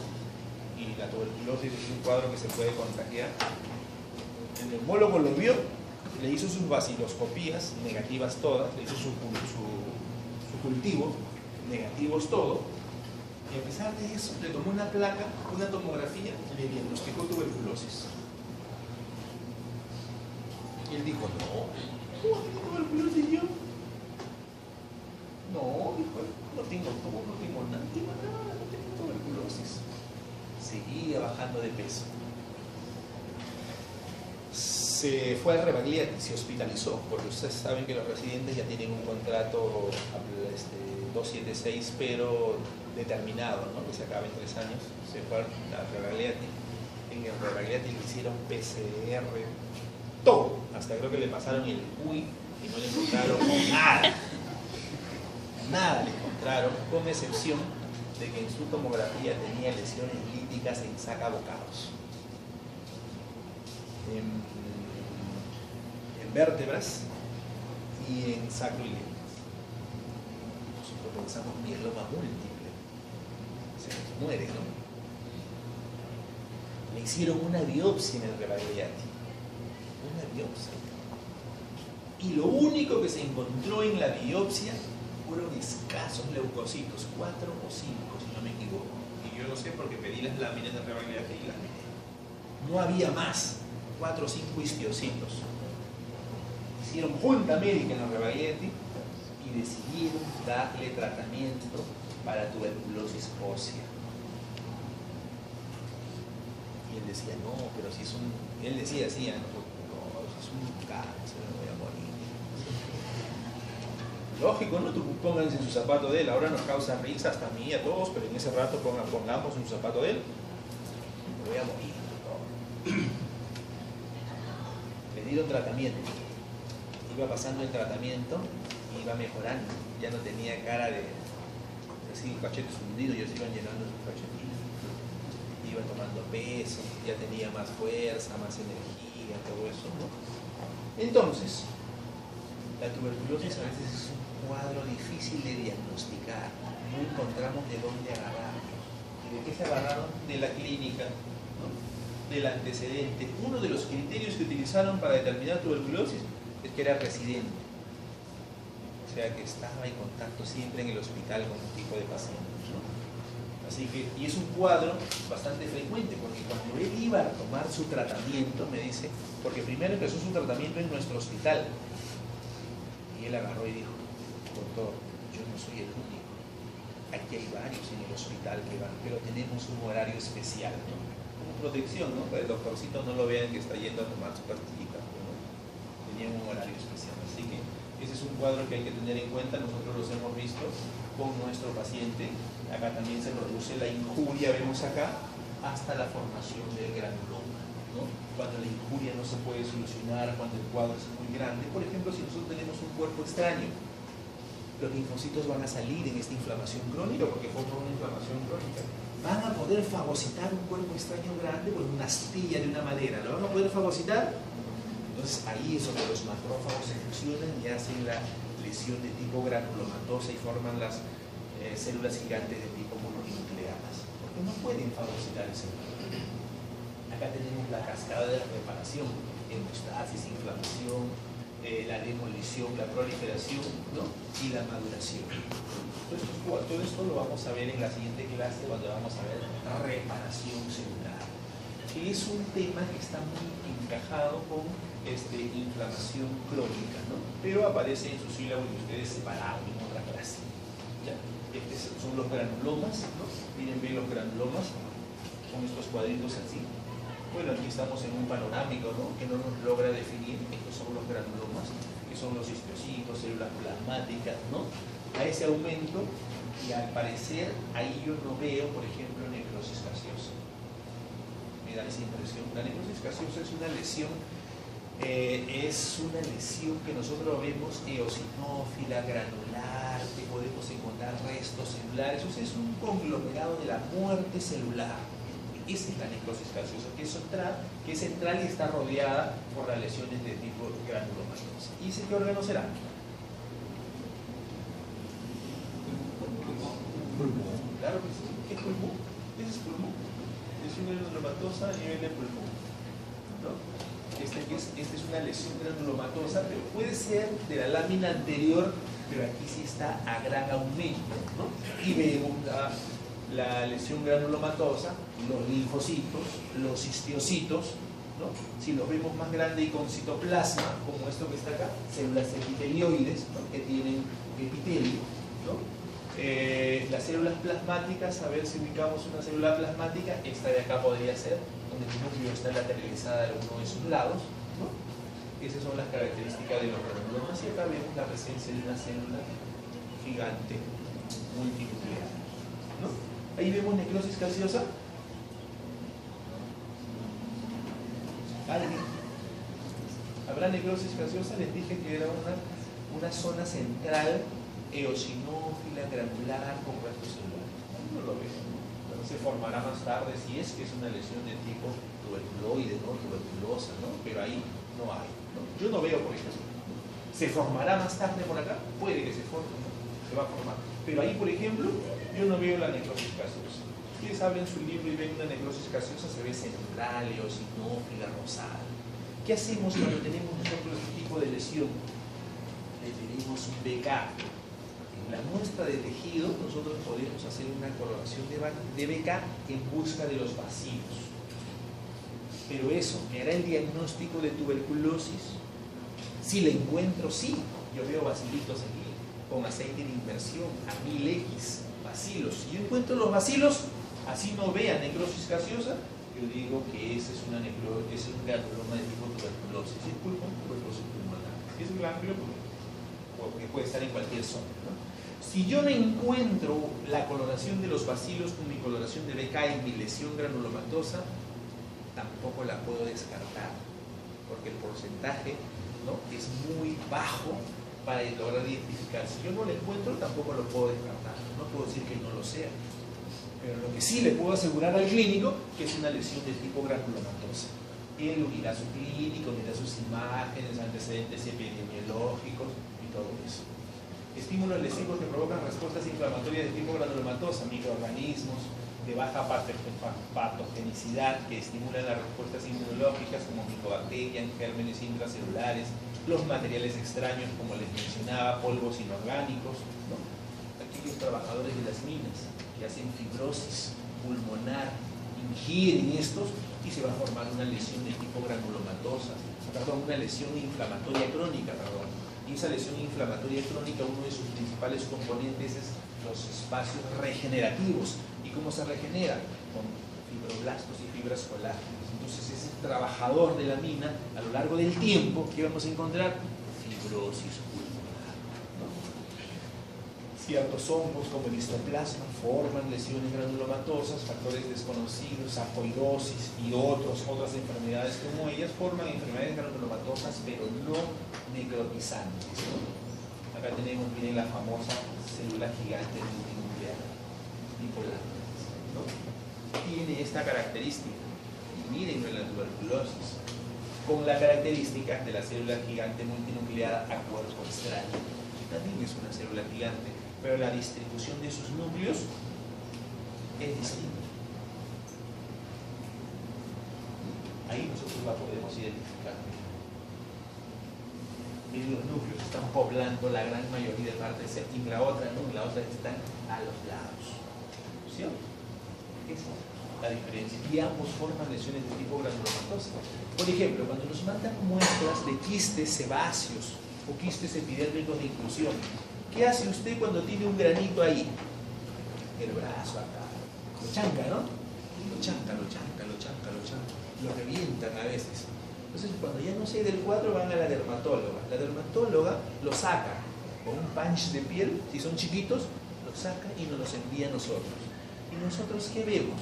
Speaker 1: y la tuberculosis es un cuadro que se puede contagiar. El neumólogo lo vio, le hizo sus vaciloscopías, negativas todas, le hizo su cultivo, negativos todo, y a pesar de eso le tomó una placa, una tomografía, y le diagnosticó tuberculosis. Y él dijo, no, ¿cómo tengo tuberculosis yo? No, dijo, no tengo todo, no tengo nada, no tengo tuberculosis. Seguía bajando de peso. Se fue al Rebagliati, se hospitalizó, porque ustedes saben que los residentes ya tienen un contrato 276, pero determinado, ¿no? Que se acaba en 3 años. Se fue al Rebagliati. En el Rebagliati le hicieron PCR, todo, hasta creo que le pasaron el UI y no le encontraron nada. Nada le encontraron, con excepción de que en su tomografía tenía lesiones líticas en sacabocados. en vértebras y en sacro y lemas. Nosotros pensamos mieloma múltiple, se nos muere, ¿no? Le hicieron una biopsia en el Rebagliati, una biopsia. Y lo único que se encontró en la biopsia fueron escasos leucocitos, 4 o 5, si no me equivoco. Y yo lo sé porque pedí las láminas de Rebagliati y las miré. No había más, 4 o 5 histiocitos. Hicieron junta médica en los Rebagliati y decidieron darle tratamiento para tuberculosis ósea. Y él decía, no, pero si es un... Él decía así, no, si es un cáncer, me voy a morir. Lógico, ¿no? Tú pónganse en su zapato de él. Ahora nos causa risa hasta a mí y a todos, pero en ese rato pongamos en su zapato de él. Me voy a morir. No. Le dieron tratamiento. Iba pasando el tratamiento y iba mejorando. Ya no tenía cara de así, cachetes hundidos, ya se iban llenando sus cachetitos. Iba tomando peso, ya tenía más fuerza, más energía, todo eso, ¿no? Entonces, la tuberculosis a veces es un cuadro difícil de diagnosticar. No encontramos de dónde agarrarnos. ¿Y de qué se agarraron? De la clínica, ¿no? Del antecedente. Uno de los criterios que utilizaron para determinar tuberculosis es que era residente. O sea, que estaba en contacto siempre en el hospital con un tipo de pacientes, ¿no? Así que, y es un cuadro bastante frecuente, porque cuando él iba a tomar su tratamiento, me dice, porque primero empezó su tratamiento en nuestro hospital, y él agarró y dijo, doctor, yo no soy el único, aquí hay varios en el hospital que van, pero tenemos un horario especial, ¿no? Como protección, ¿no? Para el doctorcito no lo vean que está yendo a tomar su pastillita, ¿no? Tenían un horario especial, así que ese es un cuadro que hay que tener en cuenta, nosotros los hemos visto con nuestro paciente. Acá también se produce la injuria, vemos acá, hasta la formación del granuloma, ¿no? Cuando la injuria no se puede solucionar, cuando el cuadro es muy grande. Por ejemplo, si nosotros tenemos un cuerpo extraño, los linfocitos van a salir en esta inflamación crónica, porque fue por una inflamación crónica. ¿Van a poder fagocitar un cuerpo extraño grande con una astilla de una madera? ¿Lo van a poder fagocitar? Entonces ahí es donde los macrófagos se fusionan y hacen la lesión de tipo granulomatosa y forman las células gigantes de tipo mononucleadas, porque no pueden fagocitar ese cuerpo. Acá tenemos la cascada de la reparación, hemostasis, inflamación, la demolición, la proliferación, ¿no? Y la maduración. Todo esto lo vamos a ver en la siguiente clase cuando vamos a ver reparación celular, que es un tema que está muy encajado con inflamación crónica, ¿no? Pero aparece en su sílabo y ustedes separado en otra clase. ¿Ya? Estos son los granulomas, ¿no? Miren bien los granulomas, son estos cuadritos así. Bueno, aquí estamos en un panorámico, ¿no? Que no nos logra definir. Estos son los granulomas, que son los histiocitos, células plasmáticas, ¿no? A ese aumento, y al parecer ahí yo no veo, por ejemplo, necrosis gaseosa. Me da esa impresión. La necrosis gaseosa es una lesión que nosotros vemos eosinófila, granular, que podemos encontrar restos celulares. O sea, es un conglomerado de la muerte celular. Esa es la necrosis gaseosa, que es central y está rodeada por las lesiones de tipo granulomatosa. ¿Y ese qué órgano será? Pulmón. Claro que sí. ¿Qué es pulmón? Ese es pulmón. Es una granulomatosa a nivel de pulmón, ¿no? Esta es una lesión granulomatosa, pero puede ser de la lámina anterior, pero aquí sí está a gran aumento, ¿no? Y vemos la lesión granulomatosa, los linfocitos, los histiocitos, ¿no? Si los vemos más grande y con citoplasma, como esto que está acá, células epitelioides, ¿no? Que tienen epitelio, ¿no? Las células plasmáticas, a ver si ubicamos una célula plasmática, esta de acá podría ser, donde el núcleo está lateralizada de uno de sus lados, ¿no? Esas son las características de los granulomas, y acá vemos la presencia de una célula gigante multinuclear, ¿no? Ahí vemos necrosis gaseosa. ¿Alguien? ¿Habrá necrosis gaseosa? Les dije que era una zona central eosinófila, granular, con restos celulares. No lo veo. se formará más tarde si es que es una lesión de tipo tuberculoide, ¿no? Tuberculosa, ¿no? Pero ahí no hay, ¿no? Yo no veo, por ejemplo. ¿Se formará más tarde por acá? Puede que se forme, ¿no? Se va a formar. Pero ahí, por ejemplo, yo no veo la necrosis gaseosa. Ustedes abren su libro y ven una necrosis gaseosa, se ve central, eosinófila, rosada. ¿Qué hacemos cuando tenemos nosotros este tipo de lesión? Le pedimos un BK. En la muestra de tejido, nosotros podemos hacer una coloración de BK en busca de los bacilos. Pero eso, ¿me hará el diagnóstico de tuberculosis? Si le encuentro, sí. Yo veo bacilitos aquí, con aceite de inversión, a 1000X, bacilos. Si yo encuentro los bacilos, así no vea necrosis gaseosa, yo digo que ese es un granuloma de tipo tuberculosis. ¿Es pulmón? Tuberculosis pulmonar. Es un ganglio porque puede estar en cualquier zona, ¿no? Si yo no encuentro la coloración de los bacilos con mi coloración de BK en mi lesión granulomatosa, tampoco la puedo descartar, porque el porcentaje, ¿no?, es muy bajo para lograr identificar. Si yo no lo encuentro, tampoco lo puedo descartar. No puedo decir que no lo sea. Pero lo que sí le puedo asegurar al clínico que es una lesión de tipo granulomatosa. Él unirá su clínico, unirá sus imágenes, antecedentes epidemiológicos y todo eso. Estímulos lesivos que provocan respuestas inflamatorias de tipo granulomatosa, microorganismos de baja patogenicidad que estimulan las respuestas inmunológicas como micobacterias, gérmenes intracelulares, los materiales extraños como les mencionaba, polvos inorgánicos, ¿no? Aquellos trabajadores de las minas que hacen fibrosis pulmonar, ingieren estos y se va a formar una lesión de tipo granulomatosa, una lesión inflamatoria crónica, Y esa lesión inflamatoria crónica, uno de sus principales componentes es los espacios regenerativos. ¿Y cómo se regenera? Con fibroblastos y fibras colágenas. Entonces ese trabajador de la mina, a lo largo del tiempo, ¿qué vamos a encontrar? Fibrosis pulmonar, ¿no? Ciertos hongos como el histoplasma forman lesiones granulomatosas, factores desconocidos, apoirosis y otras enfermedades como ellas forman enfermedades granulomatosas pero no necrotizantes, ¿no? Acá tenemos, miren, la famosa célula gigante multinuclear bipolar, ¿no? Tiene esta característica y miren en la tuberculosis con la característica de la célula gigante multinucleada a cuerpo extraño. También es una célula gigante, pero la distribución de sus núcleos es distinta. Ahí nosotros la podemos identificar. Miren, los núcleos están poblando la gran mayoría de partes y la otra no, la otra están a los lados. ¿Sí? Esa es la diferencia. Y ambos forman lesiones de tipo granulomatosa. Por ejemplo, cuando nos mandan muestras de quistes sebáceos o quistes epidérmicos de inclusión, ¿qué hace usted cuando tiene un granito ahí? El brazo acá. Lo chanca, ¿no? Lo chanca. Lo revientan a veces. Entonces, cuando ya no sé del cuadro, van a la dermatóloga. La dermatóloga lo saca con un punch de piel, si son chiquitos, lo saca y nos los envía a nosotros. ¿Y nosotros qué vemos?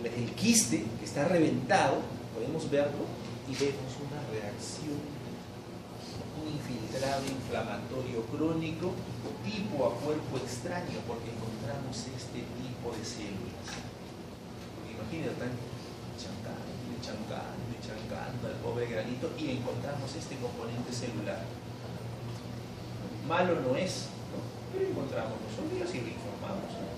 Speaker 1: El quiste que está reventado, podemos verlo y vemos una reacción, un infiltrado inflamatorio crónico tipo a cuerpo extraño, porque encontramos este tipo de células. Porque imagínate, están chancando al pobre granito y encontramos este componente celular. Malo no es, ¿no? Pero encontramos nosotros y lo informamos, ¿no?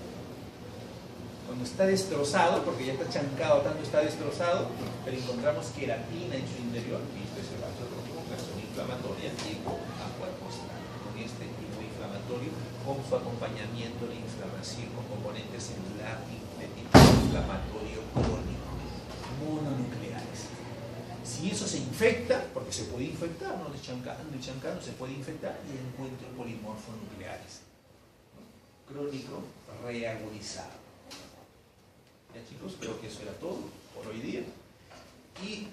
Speaker 1: Cuando está destrozado, porque ya está chancado, tanto está destrozado, pero encontramos queratina en su interior, y esto es el vaso con reacción inflamatoria tipo a cuerpo extraño, con este tipo inflamatorio, con su acompañamiento de inflamación con componente celular de tipo inflamatorio crónico, mononucleares. Si eso se infecta, porque se puede infectar, no chancando, se puede infectar y encuentro polimorfonucleares, ¿no? Crónico reagudizado. Ya, chicos, creo que eso era todo por hoy día. Y